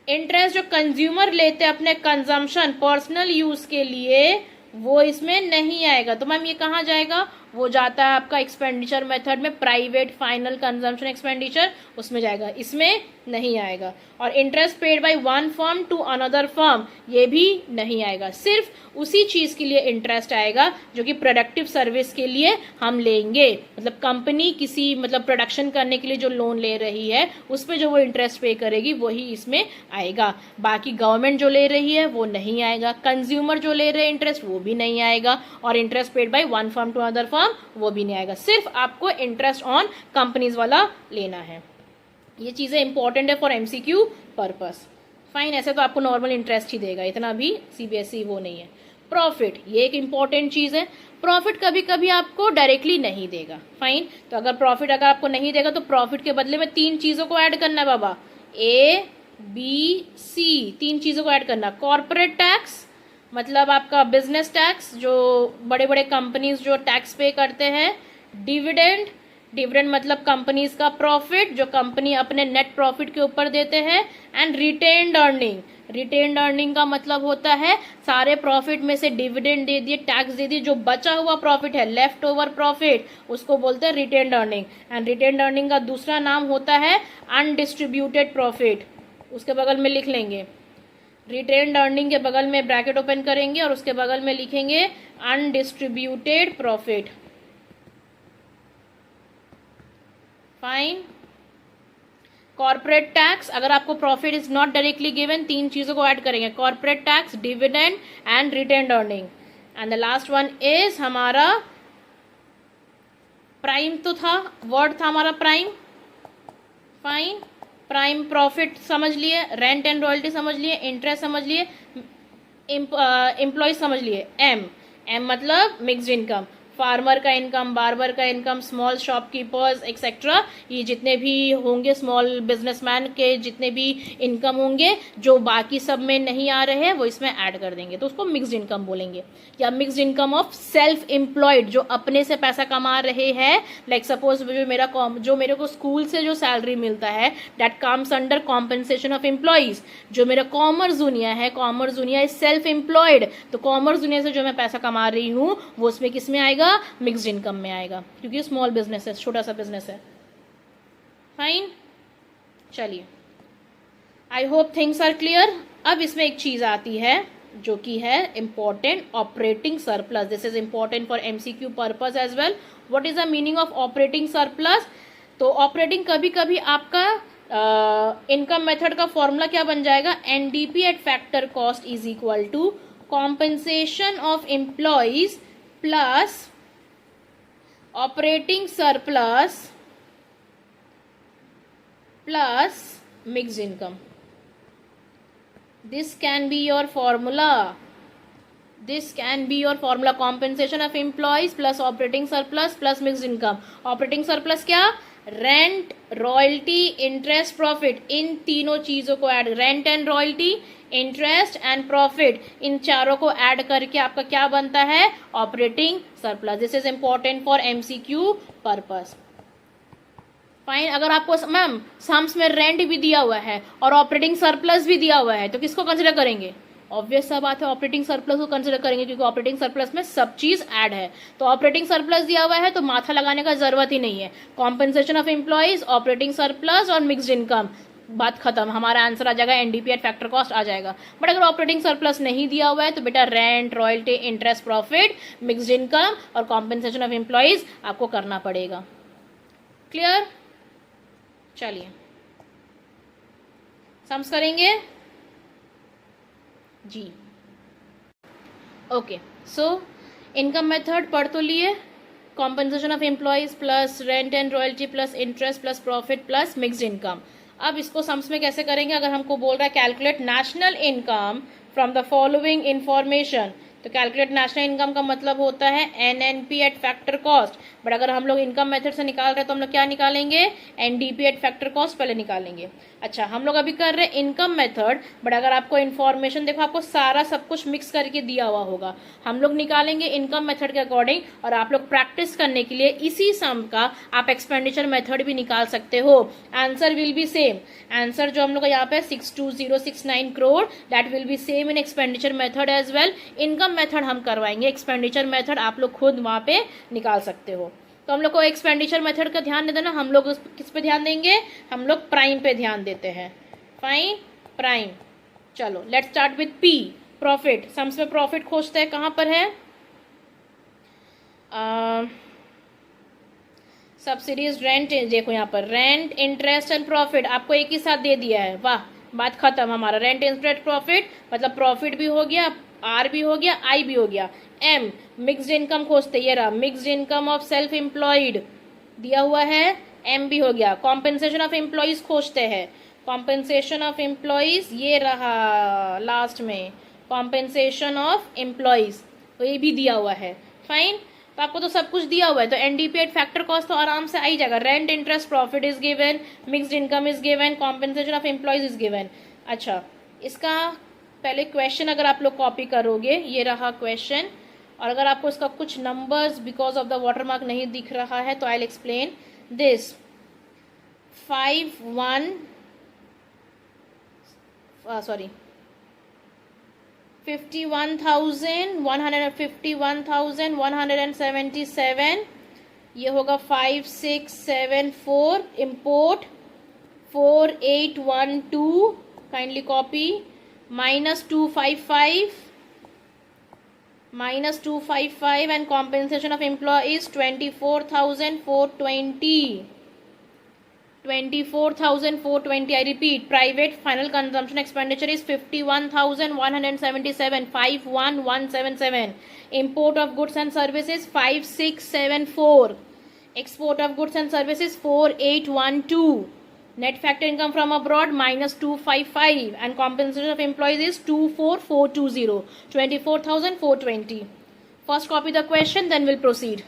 इंटरेस्ट जो कंज्यूमर लेते हैं अपने कंजम्पशन पर्सनल यूज के लिए, वो इसमें नहीं आएगा। तो मैम ये कहाँ जाएगा? वो जाता है आपका एक्सपेंडिचर मेथड में, प्राइवेट फाइनल कंजम्पशन एक्सपेंडिचर, उसमें जाएगा, इसमें नहीं आएगा। और interest paid by one firm to another firm, ये भी नहीं आएगा। सिर्फ उसी चीज के लिए इंटरेस्ट आएगा जो कि प्रोडक्टिव सर्विस के लिए हम लेंगे, मतलब कंपनी किसी मतलब प्रोडक्शन करने के लिए जो लोन ले रही है उस पर जो वो इंटरेस्ट पे करेगी वही इसमें आएगा। बाकी गवर्नमेंट जो ले रही है वो नहीं आएगा, कंज्यूमर जो ले रहे हैं इंटरेस्ट वो भी नहीं आएगा, और interest paid by one firm to another firm वो भी नहीं आएगा। सिर्फ आपको इंटरेस्ट ऑन कंपनीज वाला लेना है। ये चीजें इंपॉर्टेंट है फॉर एमसीक्यू पर्पस। फाइन, ऐसे तो आपको नॉर्मल इंटरेस्ट ही देगा, इतना भी सीबीएसई वो नहीं है। प्रॉफिट, ये एक इंपॉर्टेंट चीज है। प्रॉफिट कभी कभी आपको डायरेक्टली नहीं देगा। फाइन, तो अगर प्रॉफिट अगर आपको नहीं देगा तो प्रॉफिट के बदले में तीन चीजों को ऐड करना है बाबा, ए बी सी, तीन चीजों को ऐड करना। कॉर्पोरेट टैक्स मतलब आपका बिजनेस टैक्स, जो बड़े बड़े कंपनीज जो टैक्स पे करते हैं। डिविडेंड, डिविडेंड मतलब कंपनीज का प्रॉफिट जो कंपनी अपने नेट प्रॉफिट के ऊपर देते हैं। And retained earning, retained earning का मतलब होता है सारे प्रॉफिट में से डिविडेंड दे दिए, टैक्स दे दिए, जो बचा हुआ प्रॉफिट है, लेफ्ट ओवर प्रॉफिट, उसको बोलते हैं retained earning. And retained earning का दूसरा नाम होता है अनडिस्ट्रीब्यूटेड प्रॉफिट, उसके बगल में लिख लेंगे। रिटेन्ड अर्निंग के बगल में ब्रैकेट ओपन करेंगे और उसके बगल में लिखेंगे undistributed profit. Fine. Corporate tax, अगर आपको profit is not directly given, तीन चीजों को ऐड करेंगे, corporate tax, dividend and retained earning. And the last one is हमारा प्राइम, तो था वर्ड था हमारा प्राइम। फाइन, प्राइम प्रॉफिट समझ लिए, रेंट एंड रॉयल्टी समझ लिए, इंटरेस्ट समझ लिए, एम्प्लॉय समझ लिए। एम, एम मतलब मिक्स्ड इनकम, फार्मर का इनकम, बार्बर का इनकम, स्मॉल शॉपकीपर्स एक्सेट्रा, ये जितने भी होंगे स्मॉल बिजनेसमैन के जितने भी इनकम होंगे जो बाकी सब में नहीं आ रहे हैं वो इसमें ऐड कर देंगे, तो उसको मिक्स्ड इनकम बोलेंगे। या mixed income of self employed, जो अपने से पैसा कमा रहे हैं। लाइक सपोज जो मेरे को स्कूल से जो सैलरी मिलता है that comes under compensation of employees. जो मेरा कॉमर्स जूनियर है, commerce junior is self employed, तो कॉमर्स जूनियर से जो मैं पैसा कमा रही हूँ वो उसमें किस में आएगा? मिक्स्ड इनकम में आएगा, क्योंकि स्मॉल बिजनेस है, छोटा सा बिजनेस है। फाइन, चलिए, I hope things are clear. अब इसमें एक चीज आती है जो कि है important, operating surplus. This is important for MCQ purpose as well. What is the meaning of operating surplus? तो ऑपरेटिंग कभी कभी आपका इनकम मेथड का फॉर्मूला क्या बन जाएगा? NDP at factor cost is equal to compensation of employees plus operating surplus plus mixed income. This can be your formula, this can be your formula, compensation of employees plus operating surplus plus mixed income. Operating surplus क्या? रेंट, रॉयल्टी, इंटरेस्ट, प्रॉफिट, इन तीनों चीजों को add, rent and royalty, interest and profit, इन चारों को ऐड करके आपका क्या बनता है? Operating surplus. This is important for MCQ purpose. Fine, अगर आपको मैम सम्स में रेंट भी दिया हुआ है और ऑपरेटिंग सरप्लस भी दिया हुआ है तो किसको कंसिडर करेंगे? ऑब्वियस सा बात है ऑपरेटिंग सरप्लस को कंसिडर करेंगे, क्योंकि ऑपरेटिंग सरप्लस में सब चीज ऐड है। तो ऑपरेटिंग सरप्लस दिया हुआ है तो माथा लगाने का जरूरत ही नहीं है। Compensation of employees, operating surplus और मिक्स्ड इनकम, बात खत्म, हमारा आंसर आ जाएगा एनडीपी एट फैक्टर कॉस्ट आ जाएगा। बट अगर ऑपरेटिंग सरप्लस नहीं दिया हुआ है तो बेटा rent, royalty, interest, profit, mixed income और कॉम्पेंसेशन ऑफ एम्प्लॉइज आपको करना पड़ेगा। क्लियर? चलिए सम्स करेंगे जी। ओके, सो इनकम मेथड पढ़ तो लिए, compensation of employees plus rent and royalty plus interest plus profit plus mixed income. अब इसको सम्स में कैसे करेंगे? अगर हमको बोल रहा है calculate national income from the following information, तो कैलकुलेट नेशनल इनकम का मतलब होता है NNP eight factor cost. But अगर हम लोग इनकम मेथड से निकाल रहे हैं तो हम लोग क्या निकालेंगे? एनडीपी एट फैक्टर कॉस्ट पहले निकालेंगे। अच्छा, हम लोग अभी कर रहे हैं इनकम मेथड, बट अगर आपको इन्फॉर्मेशन देखो आपको सारा सब कुछ मिक्स करके दिया हुआ होगा। हम लोग निकालेंगे इनकम मेथड के अकॉर्डिंग, और आप लोग प्रैक्टिस करने के लिए इसी सम का आप एक्सपेंडिचर मेथड भी निकाल सकते हो। Answer will be same. Answer जो हम लोग यहाँ पे 62069 crore, that will be same in expenditure method as well. Income method हम करवाएंगे, एक्सपेंडिचर मेथड आप लोग खुद वहां पे निकाल सकते हो। तो हम लोग को एक्सपेंडिचर मेथड का ध्यान देना, हम लोग किस पे ध्यान देंगे? हम लोग प्राइम पे ध्यान देते हैं। Fine, prime. चलो let's start with P, profit. Sums में प्रॉफिट खोजते हैं, कहां पर है? सब्सिडीज, रेंट, देखो यहाँ पर रेंट, इंटरेस्ट एंड प्रॉफिट आपको एक ही साथ दे दिया है। वाह, बात खत्म। हमारा रेंट, इंटरेस्ट, प्रॉफिट मतलब प्रॉफिट भी हो गया, आर भी हो गया, आई भी हो गया। एम, मिक्स्ड इनकम खोजते, ये रहा mixed income of self employed दिया हुआ है, एम भी हो गया। कॉम्पेंसेशन ऑफ एम्प्लॉइज खोजते हैं, कॉम्पेंसेशन ऑफ एम्प्लॉइज ये रहा लास्ट में, कॉम्पेंसेशन ऑफ एम्प्लॉइज तो ये भी दिया हुआ है। फाइन, तो आपको तो सब कुछ दिया हुआ है, तो एनडीपी एट फैक्टर कॉस्ट तो आराम से आ ही जाएगा। Rent, interest, profit is given, mixed income is given, compensation of employees is given. अच्छा, इसका पहले क्वेश्चन अगर आप लोग कॉपी करोगे, ये रहा क्वेश्चन, और अगर आपको इसका कुछ numbers because of the watermark नहीं दिख रहा है तो आई विल एक्सप्लेन दिस। 51,177 ये होगा 5674। Import 4812, kindly copy, -255 and compensation of employee is 24,420. I repeat, private final consumption expenditure is 51,177, 51177. Import of goods and services 5674. Export of goods and services 4812. Net factor income from abroad -255 and compensation of employees is 24420, 24,420. First copy the question, then we'll proceed.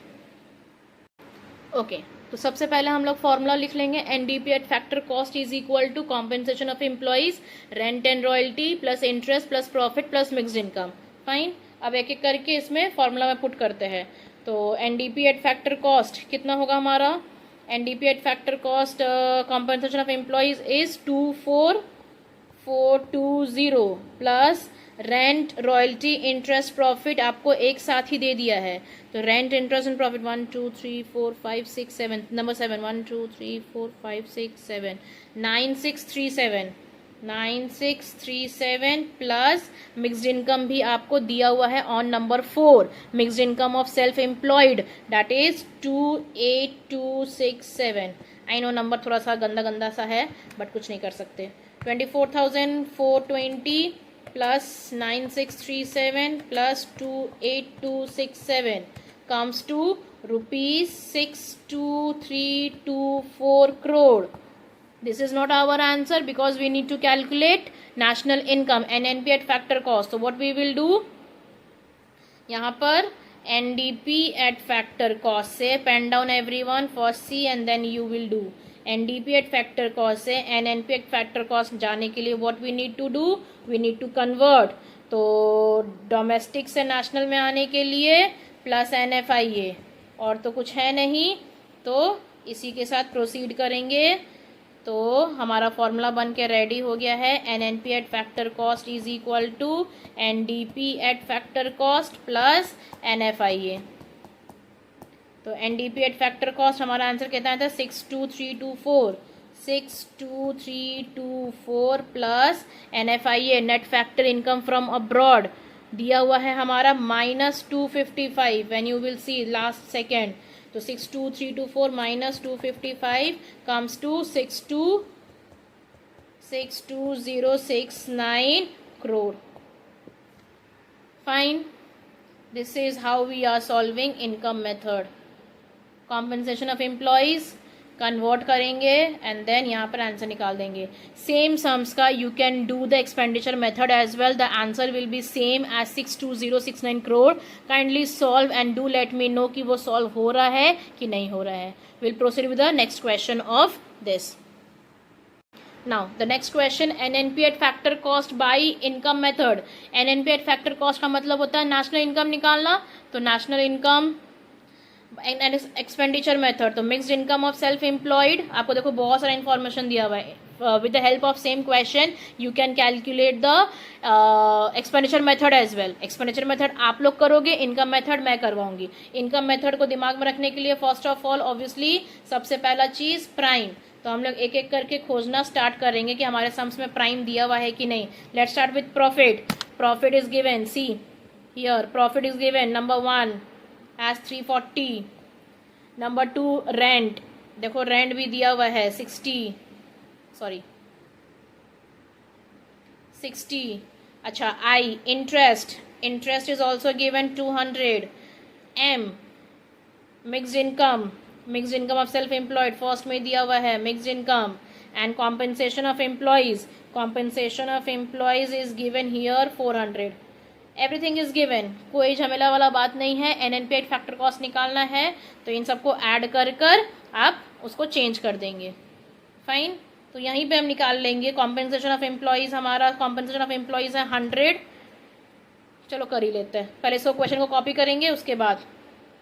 Okay, तो सबसे पहले हम लोग फॉर्मूला लिख लेंगे। NDP at factor cost is equal to compensation of employees, rent and royalty plus interest plus profit plus mixed income. Fine, अब एक एक करके इसमें फॉर्मूला में पुट करते हैं। तो एनडीपी एट फैक्टर कॉस्ट कितना होगा हमारा? NDP at factor cost compensation of employees is 24420 plus rent, royalty, interest, profit आपको एक साथ ही दे दिया है। तो rent, interest and profit 1 2 3 4 5 6 7, number 7 1 2 3 4 5 6 7 9637 plus mixed income भी आपको दिया हुआ है on number 4, mixed income of self employed that is 28267। I know number थोड़ा सा गंदा गंदा सा है बट कुछ नहीं कर सकते। 24,420 plus 9637 plus 28267 comes to rupees 62324 crore. This is not our answer because we need to calculate national income NNP at factor cost. So what we will do, यहाँ पर NDP at factor cost से pen down everyone, first C and then you will do NDP at factor cost से NNP at factor cost जाने के लिए what we need to do, we need to convert। तो डोमेस्टिक से नेशनल में आने के लिए प्लस NFIA, और तो कुछ है नहीं, तो इसी के साथ प्रोसीड करेंगे। तो हमारा फॉर्मूला बन के रेडी हो गया है, NNP at factor cost is equal to NDP at factor cost plus NFIA। तो NDP एट फैक्टर कॉस्ट हमारा आंसर कितना था 62324 plus NFIA net factor income from abroad दिया हुआ है हमारा -255 when you will see last second. तो 62324 minus 255 comes to 62069 crore। Fine, this is how we are solving income method. Compensation of employees convert करेंगे एंड देन यहाँ पर आंसर निकाल देंगे। सेम सम्स का you can do the expenditure method as well, the answer will be same as 62069 crore। Kindly solve and do let me know कि वो सॉल्व हो रहा है कि नहीं हो रहा है। Will proceed with the next question of this. Now the next question, NNP at factor cost by income method। NNP at factor cost का मतलब होता है नेशनल इनकम निकालना। तो national income and expenditure method, तो mixed income of self employed. आपको देखो बहुत सारा इन्फॉर्मेशन दिया हुआ है। With the help of same question you can calculate the expenditure method as well. Expenditure method आप लोग करोगे, इनकम मेथड मैं करवाऊंगी। इनकम मेथड को दिमाग में रखने के लिए फर्स्ट ऑफ ऑल ऑब्वियसली सबसे पहला चीज प्राइम। तो हम लोग एक एक करके खोजना स्टार्ट करेंगे कि हमारे सम्स में प्राइम दिया हुआ है कि नहीं। Let's start with profit. Profit is given, see here profit is given number 1 as 340। Number 2 rent, देखो रेंट भी दिया हुआ है 60। अच्छा I interest, interest is also given 200। M mixed income, mixed income of self employed first में दिया हुआ है mixed income. And compensation of employees, compensation of employees is given here 400। Everything is given, कोई झमेला वाला बात नहीं है। NNP एट फैक्टर कॉस्ट निकालना है तो इन सबको ऐड कर कर आप उसको चेंज कर देंगे। फाइन, तो यहीं पे हम निकाल लेंगे। कॉम्पनसेशन ऑफ एम्प्लॉयज, हमारा कॉम्पनसेशन ऑफ एम्प्लॉयज है 100। चलो कर ही लेते हैं, पहले इसको क्वेश्चन को कॉपी करेंगे उसके बाद,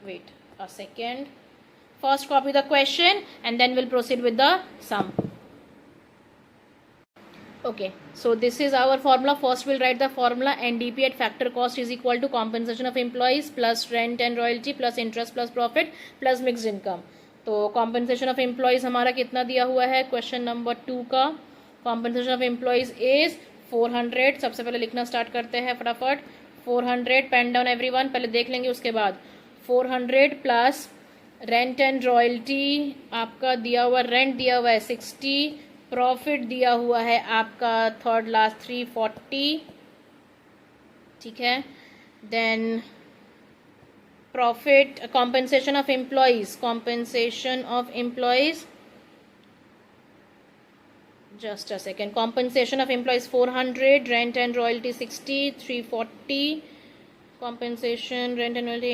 wait a second, first copy the question and then will proceed with the sum. Okay, so this is our formula. First we'll write the formula, NDP at factor cost is equal to compensation of employees plus rent and royalty plus interest plus profit plus mixed income। तो compensation of employees हमारा कितना दिया हुआ है क्वेश्चन नंबर 2 का। compensation of employees is 400। सबसे पहले लिखना स्टार्ट करते हैं फटाफट। 400 पेन डाउन एवरीवन, पहले देख लेंगे उसके बाद। 400 प्लस रेंट एंड रॉयल्टी आपका दिया हुआ, रेंट दिया हुआ है 60। प्रॉफिट दिया हुआ है आपका थर्ड लास्ट 340, ठीक है। Then profit, compensation of employees, compensation of employees, just a second, compensation of employees 400, rent and royalty 60, 340, compensation rent and royalty,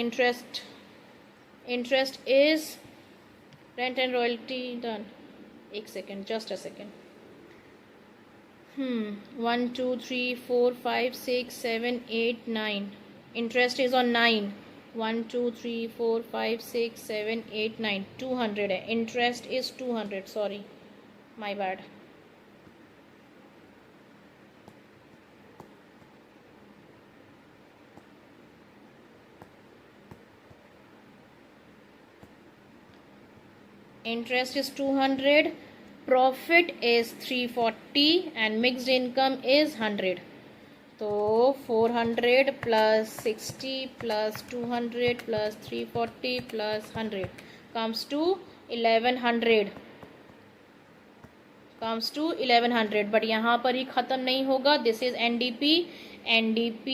interest is rent and royalty done. एक second, just a second. 1 2 3 4 5 6 7 8 9, interest is on 9। 1 2 3 4 5 6 7 8 9, 200 है। Interest is 200, sorry my bad. Interest is 200, profit is 340 and mixed income is 100। तो 400 plus 60 plus 200 plus 340 plus 100 comes to 1100, comes to 1100। But यहाँ पर ही ख़त्म नहीं होगा। This is NDP, NDP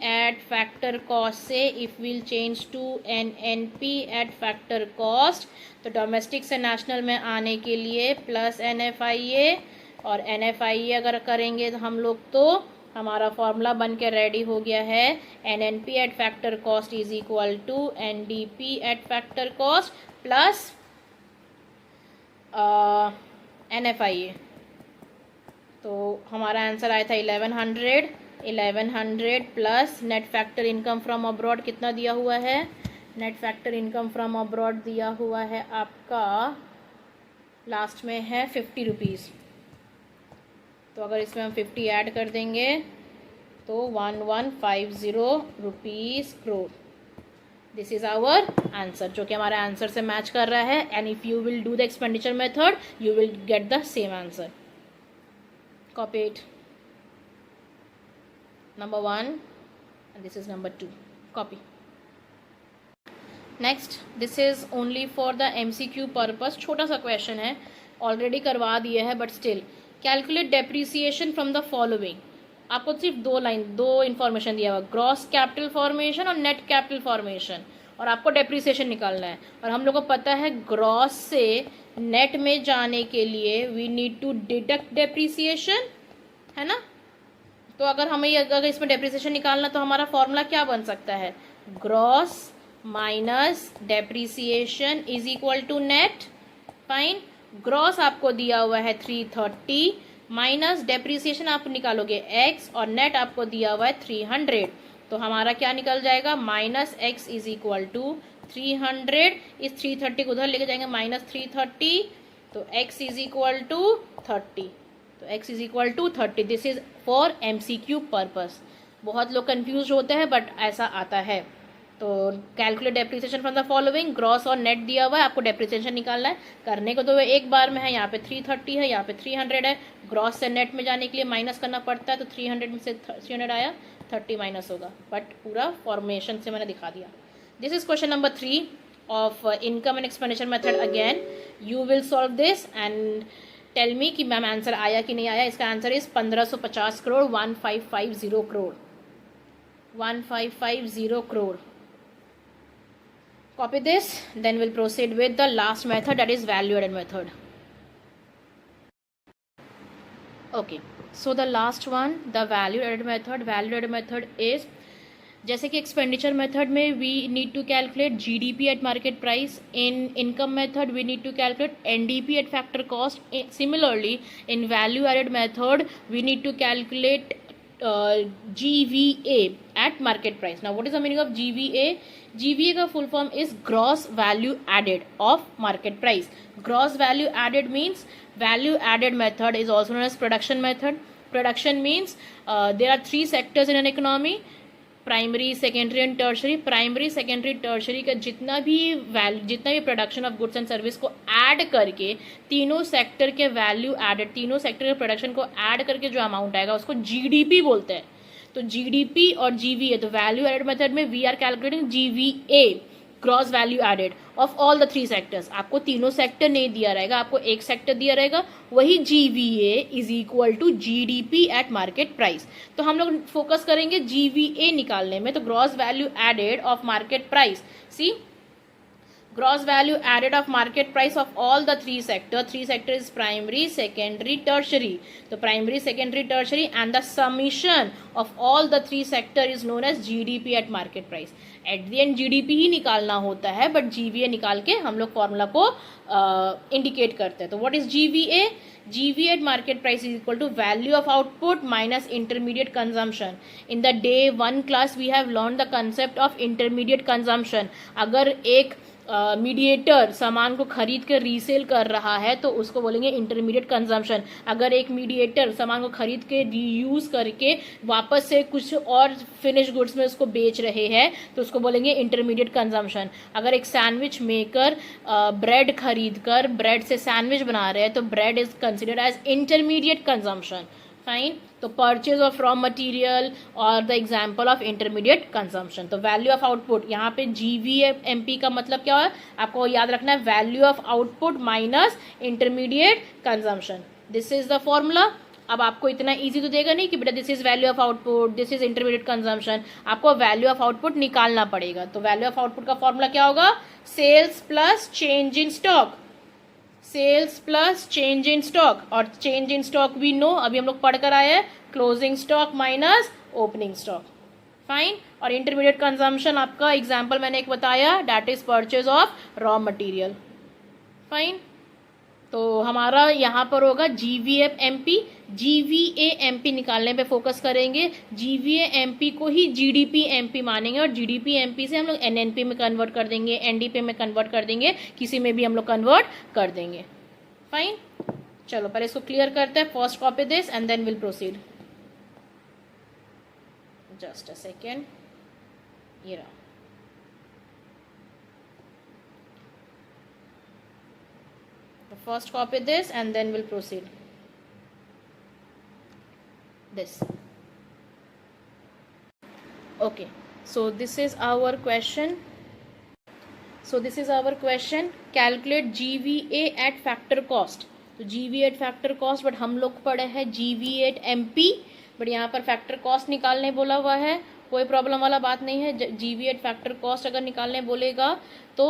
at factor cost से if we'll change to NNP at factor cost, तो डोमेस्टिक से नेशनल में आने के लिए प्लस NFIA, और NFIA अगर करेंगे तो हम लोग, तो हमारा फॉर्मूला बन के रेडी हो गया है। NNP at factor cost is equal to NDP at factor cost plus NFIA। तो हमारा आंसर आया था 1100। 1100 plus net factor income from abroad कितना दिया हुआ है। Net factor income from abroad दिया हुआ है आपका लास्ट में है 50 रुपीज़, तो अगर इसमें हम 50 ऐड कर देंगे तो 1150 rupees crore. This is our answer, जो कि हमारे आंसर से मैच कर रहा है। And if you will do the expenditure method you will get the same answer. Copy it, number 1 and this is number 2, copy. Next, this is only for the MCQ purpose, छोटा सा क्वेश्चन है, ऑलरेडी करवा दिया है but still. Calculate depreciation from the following. आपको सिर्फ दो इन्फॉर्मेशन दिया हुआ, ग्रॉस कैपिटल फॉर्मेशन और नेट कैपिटल फॉर्मेशन, और आपको डेप्रिसिएशन निकालना है। और हम लोग को पता है ग्रॉस से नेट में जाने के लिए we need to deduct depreciation, है ना। तो अगर इसमें डेप्रिसिएशन निकालना तो हमारा फॉर्मूला क्या बन सकता है, gross minus depreciation is equal to net. Fine, gross आपको दिया हुआ है 330 माइनस डेप्रिसिएशन आप निकालोगे x और नेट आपको दिया हुआ है 300, तो हमारा क्या निकल जाएगा, minus X is equal to 300। इस 330 को उधर लेके जाएंगे माइनस 330, तो x इज इक्वल टू 30, तो x is equal to 30। This is for MCQ purpose. बहुत लोग कंफ्यूज होते हैं बट ऐसा आता है। तो calculate depreciation from the following, gross और नेट दिया हुआ है, आपको डेप्रिसिएशन निकालना है। करने को तो एक बार में है, यहाँ पे 330 है, यहाँ पे 300 है। ग्रॉस से नेट में जाने के लिए माइनस करना पड़ता है, तो 300 में से 300 आया, 30 माइनस होगा, बट पूरा फॉर्मेशन से मैंने दिखा दिया। This is question number 3 of income and expenditure method. Again you will solve this and tell me कि मैम आंसर आया कि नहीं आया। इसका आंसर is 1550 crore, 1550 crore, 1550 crore. Copy this, then we'll proceed with the last method, that is value added method. Okay, so the last one, the value added method. Value added method is, जैसे कि एक्सपेंडिचर मेथड में we need to calculate GDP at market price, in income method we need to calculate NDP at factor cost. Similarly in value added method we need to calculate GVA at market price. Now what is the meaning of GVA? GVA का full form is gross value added of market price. Gross value added means value added method is also known as production method. Production means there are 3 sectors in an economy, primary, secondary and tertiary. Primary, secondary, tertiary का जितना भी production of goods and service को ऐड करके, तीनों सेक्टर के वैल्यू एडेड, तीनों सेक्टर के प्रोडक्शन को ऐड करके जो अमाउंट आएगा उसको GDP बोलते हैं। तो GDP और GVA, तो वैल्यू एडेड मेथड में we are calculating GVA, gross value added of all the 3 sectors. आपको तीनों सेक्टर नहीं दिया रहेगा, आपको एक सेक्टर दिया रहेगा, वही GVA is equal to GDP at market price. तो हम लोग फोकस करेंगे GVA निकालने में। तो gross value added of market price, see gross value added of market price of all the 3 sector. 3 sector is primary, secondary, tertiary. So primary, secondary, tertiary and the summation of all the 3 sector is known as GDP at market price. At the end GDP ही निकालना होता है, but GVA निकाल के हम लोग फॉर्मूला को इंडिकेट करते हैं। तो what is GVA? GVA at market price is equal to value of output minus intermediate consumption. In the day 1 class we have learned the concept of intermediate consumption. अगर एक मीडिएटर सामान को खरीद कर रीसेल कर रहा है तो उसको बोलेंगे इंटरमीडिएट कंजम्पशन। अगर एक मीडिएटर सामान को खरीद के रीयूज करके वापस से कुछ और फिनिश गुड्स में उसको बेच रहे हैं तो उसको बोलेंगे इंटरमीडिएट कंजम्पशन। अगर एक सैंडविच मेकर ब्रेड खरीद कर ब्रेड से सैंडविच बना रहे हैं तो bread is considered as intermediate consumption. Fine, तो परचेज ऑफ रॉ मटेरियल और the example of intermediate consumption. तो वैल्यू ऑफ आउटपुट, यहाँ पे GVMP का मतलब क्या है आपको याद रखना है, value of output minus intermediate consumption. This is the formula. अब आपको इतना इजी तो देगा नहीं कि बेटा this is value of output, this is intermediate consumption, आपको वैल्यू ऑफ आउटपुट निकालना पड़ेगा। तो वैल्यू ऑफ आउटपुट का फॉर्मूला क्या होगा, sales plus change in stock, sales plus change in stock, और change in stock we know अभी हम लोग पढ़ कर आए हैं, closing stock minus opening stock. Fine, और इंटरमीडिएट कंजम्पशन आपका एग्जांपल मैंने एक बताया, that is purchase of raw material. Fine, तो हमारा यहाँ पर होगा GVMP। GVAMP निकालने पे फोकस करेंगे, GVAMP को ही GDPMP मानेंगे और GDPMP से हम लोग NNP में कन्वर्ट कर देंगे, NDP में कन्वर्ट कर देंगे, किसी में भी हम लोग कन्वर्ट कर देंगे। फाइन, चलो पहले इसको क्लियर करते हैं. First copy this and then will proceed. Just a second. ये रहा. First copy this and then we'll proceed. This. Okay, so this is our question. Calculate GVA at factor cost. तो GVA at factor cost, but हम लोग पढ़े हैं GVA at MP, बट यहाँ पर फैक्टर कॉस्ट निकालने बोला हुआ है. कोई प्रॉब्लम वाला बात नहीं है. GVA at फैक्टर कॉस्ट अगर निकालने बोलेगा तो,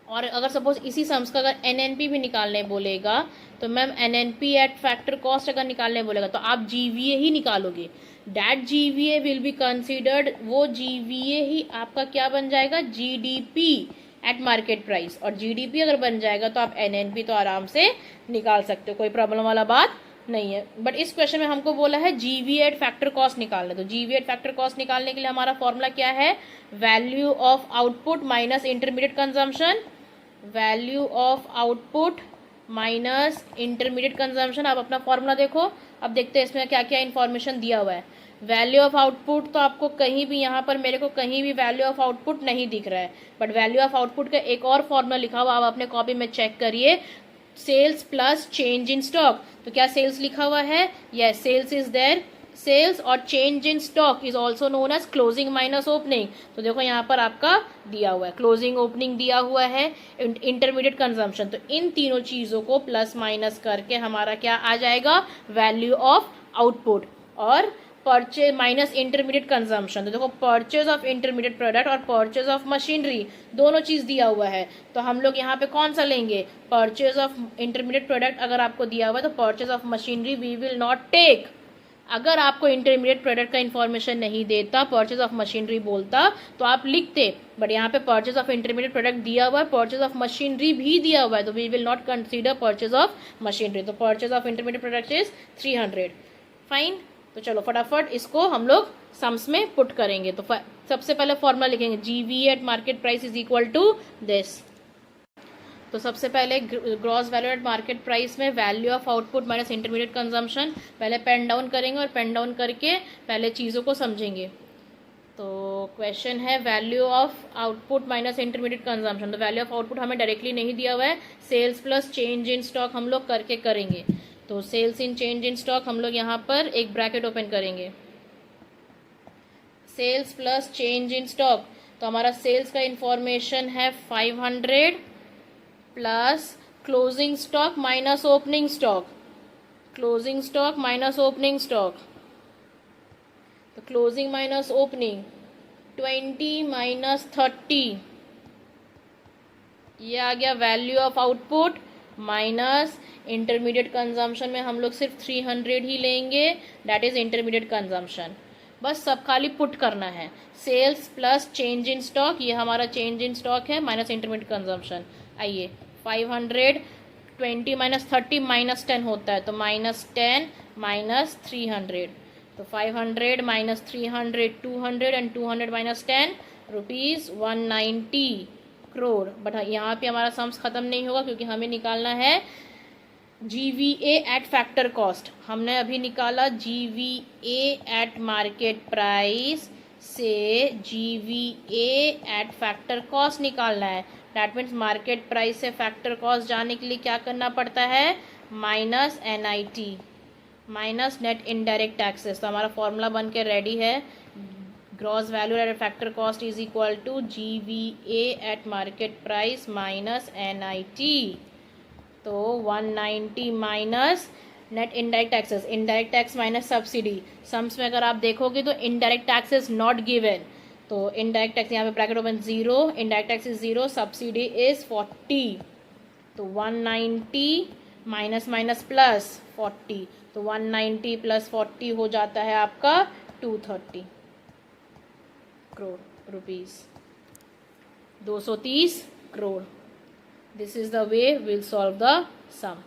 और अगर सपोज इसी सम्स का अगर NNP भी निकालने बोलेगा तो ma'am NNP at factor cost अगर निकालने बोलेगा तो आप GVA ही निकालोगे. That GVA will be considered, वो GVA ही आपका क्या बन जाएगा, GDP एट मार्केट प्राइस. और GDP अगर बन जाएगा तो आप NNP तो आराम से निकाल सकते हो, कोई प्रॉब्लम वाला बात नहीं है. बट इस क्वेश्चन में हमको बोला है GVA एट फैक्टर कॉस्ट निकालना. तो GVA एट फैक्टर कॉस्ट निकालने के लिए हमारा फॉर्मूला क्या है, value of output minus intermediate consumption. Value of output minus intermediate consumption. आप अपना फॉर्मूला देखो. अब देखते हैं इसमें क्या क्या इन्फॉर्मेशन दिया हुआ है. वैल्यू ऑफ आउटपुट तो आपको कहीं भी, यहाँ पर मेरे को कहीं भी वैल्यू ऑफ आउटपुट नहीं दिख रहा है, बट वैल्यू ऑफ आउटपुट का एक और फॉर्मूला लिखा हुआ, आप अपने कॉपी में चेक करिए. Sales plus change in stock. तो क्या सेल्स लिखा हुआ है, yes sales is there. Sales और change in stock is also known as closing minus opening. तो देखो यहाँ पर आपका दिया हुआ है, क्लोजिंग ओपनिंग दिया हुआ है, इंटरमीडिएट कंजम्पशन. तो इन तीनों चीज़ों को प्लस माइनस करके हमारा क्या आ जाएगा, वैल्यू ऑफ आउटपुट. और परचेज माइनस इंटरमीडिएट कंजम्पशन. तो देखो परचेज ऑफ इंटरमीडिएट प्रोडक्ट और परचेज ऑफ मशीनरी दोनों चीज़ दिया हुआ है. तो हम लोग यहाँ पे कौन सा लेंगे, परचेज ऑफ इंटरमीडिएट प्रोडक्ट अगर आपको दिया हुआ है तो purchase of machinery we will not take. अगर आपको इंटरमीडिएट प्रोडक्ट का इन्फॉर्मेशन नहीं देता, परचेज ऑफ मशीनरी बोलता तो आप लिखते, बट यहाँ पे परचेज ऑफ इंटरमीडिएट प्रोडक्ट दिया हुआ है, परचेज ऑफ मशीनरी भी दिया हुआ है, तो we will not consider purchase of machinery. तो purchase of intermediate product is 300. Fine, तो चलो फटाफट इसको हम लोग सम्स में पुट करेंगे. तो सबसे पहले फॉर्मूला लिखेंगे, GVA at market price is equal to this. तो सबसे पहले gross value at market price में value of output minus intermediate consumption पहले पेन डाउन करेंगे, और पेन डाउन करके पहले चीज़ों को समझेंगे. तो क्वेश्चन है value of output minus intermediate consumption. तो वैल्यू ऑफ आउटपुट हमें डायरेक्टली नहीं दिया हुआ है, sales plus change in stock हम लोग करके करेंगे. तो sales in change in stock हम लोग यहाँ पर एक ब्रैकेट ओपन करेंगे, sales plus change in stock. तो हमारा सेल्स का इंफॉर्मेशन है 500 plus closing stock minus opening stock. Closing stock minus opening stock. तो क्लोजिंग माइनस ओपनिंग 20 माइनस 30, ये आ गया value of output minus intermediate consumption में हम लोग सिर्फ 300 ही लेंगे, दैट इज इंटरमीडिएट कंजम्पशन. बस सब खाली पुट करना है. Sales plus change in stock, ये हमारा चेंज इन स्टॉक है, माइनस इंटरमीडिएट कंजम्पशन. आइए 500 20 माइनस 30 माइनस 10 होता है, तो माइनस 10 माइनस 300. तो 500 minus 300 200 and 200 minus 10 rupees 190 crore. But यहाँ पे हमारा सम्स खत्म नहीं होगा क्योंकि हमें निकालना है GVA एट फैक्टर कॉस्ट. हमने अभी निकाला GVA एट मार्केट प्राइस से GVA एट फैक्टर कॉस्ट निकालना है. दैट मीन्स मार्केट प्राइस से फैक्टर कॉस्ट जाने के लिए क्या करना पड़ता है, minus NIT minus net indirect taxes. तो हमारा फॉर्मूला बन के रेडी है, gross value at factor cost is equal to GVA at market price minus NIT. तो 190 minus net indirect taxes, indirect tax minus subsidy. Sums में अगर आप देखोगे तो इनडायरेक्ट टैक्सेस नॉट गिवन, तो इनडायरेक्ट टैक्स यहाँ पे bracket open 0, indirect tax is 0, subsidy is 40. तो 190 माइनस माइनस प्लस 40, तो 190 प्लस 40 हो जाता है आपका 230 crore rupees, 230 crore. This is the way will solve the sum.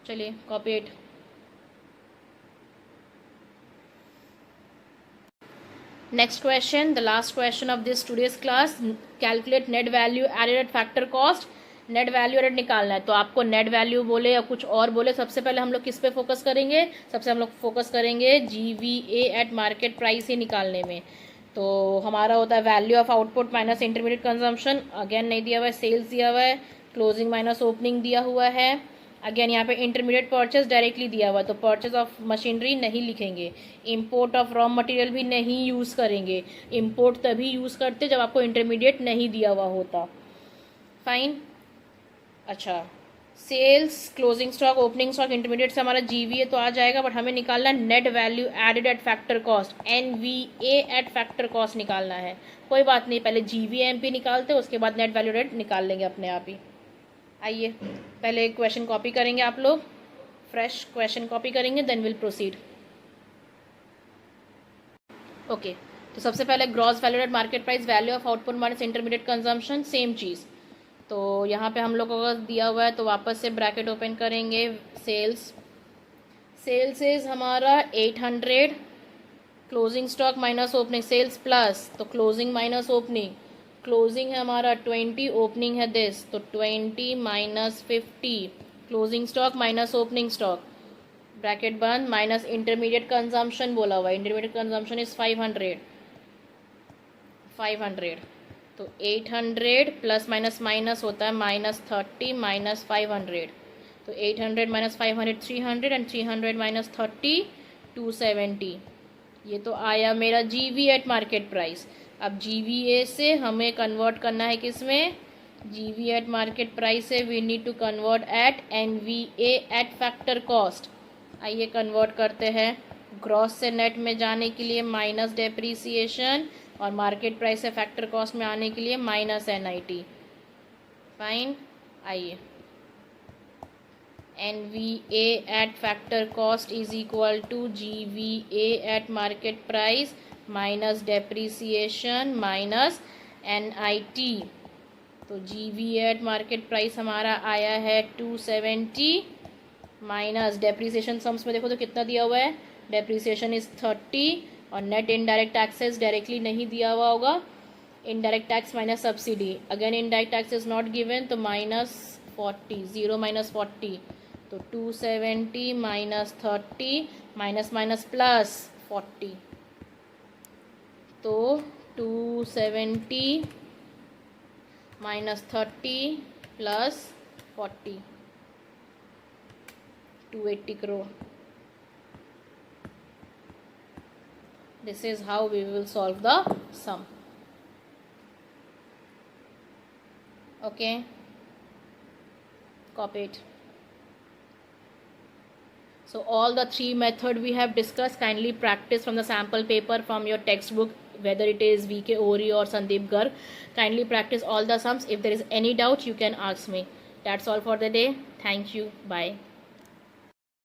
चलिए copy it. Next question, the last question of this today's class. Calculate net value added at factor cost. Net value added निकालना है, तो आपको नेट वैल्यू बोले या कुछ और बोले, सबसे पहले हम लोग किस पे फोकस करेंगे, सबसे हम लोग फोकस करेंगे GVA एट मार्केट प्राइस ही निकालने में। तो हमारा होता है value of output minus intermediate consumption, again नहीं दिया हुआ है, सेल्स दिया हुआ है, क्लोजिंग माइनस ओपनिंग दिया हुआ है, अगेन यहाँ पे इंटरमीडिएट परचेज डायरेक्टली दिया हुआ है, तो परचेज ऑफ मशीनरी नहीं लिखेंगे, इंपोर्ट ऑफ रॉ मटेरियल भी नहीं यूज़ करेंगे, इंपोर्ट तभी यूज़ करते जब आपको इंटरमीडिएट नहीं दिया हुआ होता। फाइन। अच्छा, sales, closing stock, opening stock, intermediate से हमारा GVA तो आ जाएगा, बट हमें निकालना net value added at factor cost, NVA at factor cost निकालना है। कोई बात नहीं, पहले GVA MP निकालते उसके बाद नेट वैल्यू एडेड निकाल लेंगे अपने आप ही। आइए पहले क्वेश्चन कॉपी करेंगे आप लोग, फ्रेश क्वेश्चन कॉपी करेंगे, देन विल प्रोसीड। ओके, तो सबसे पहले gross value at market price, value of output minus intermediate consumption, same चीज़। तो यहाँ पे हम लोग को दिया हुआ है तो वापस से ब्रैकेट ओपन करेंगे, सेल्स इज हमारा 800, closing stock minus opening, sales plus तो क्लोजिंग माइनस ओपनिंग, क्लोजिंग है हमारा 20, ओपनिंग है दिस, तो 20 minus 50, closing stock minus opening stock, bracket बंद, माइनस इंटरमीडिएट कंजम्पशन बोला हुआ है, इंटरमीडिएट कंजम्पशन इज 500, तो 800 प्लस माइनस माइनस होता है माइनस 30 माइनस 500, तो 800 माइनस 500 300 एंड 300 माइनस 30 270, ये तो आया मेरा GVA एट मार्केट प्राइस। अब GVA से हमें कन्वर्ट करना है किस में, GVA एट मार्केट प्राइस से we need to convert at NVA at factor cost. आइए कन्वर्ट करते हैं, ग्रॉस से नेट में जाने के लिए माइनस डेप्रीसिएशन और मार्केट प्राइस से फैक्टर कॉस्ट में आने के लिए माइनस NIT। फाइन, आइए NVA at factor cost is equal to GVA at market price minus depreciation minus NIT। तो GVA एट मार्केट प्राइस हमारा आया है 270 माइनस डेप्रीसिएशन, सम्स में देखो तो कितना दिया हुआ है, डेप्रीसिएशन इज 30 और नेट इनडायरेक्ट टैक्सेस डायरेक्टली नहीं दिया हुआ होगा, indirect tax minus subsidy, again indirect tax is not given, तो माइनस 40, 0 माइनस 40, तो 270 माइनस 30 माइनस माइनस प्लस 40, तो 270 minus 30 plus 40, 280 crore. This is how we will solve the sum. Okay, copy it. So all the three method we have discussed, kindly practice from the sample paper from your textbook, whether it is VK Ori or Sandeep Garg. Kindly practice all the sums. If there is any doubt, you can ask me. That's all for the day. Thank you. Bye.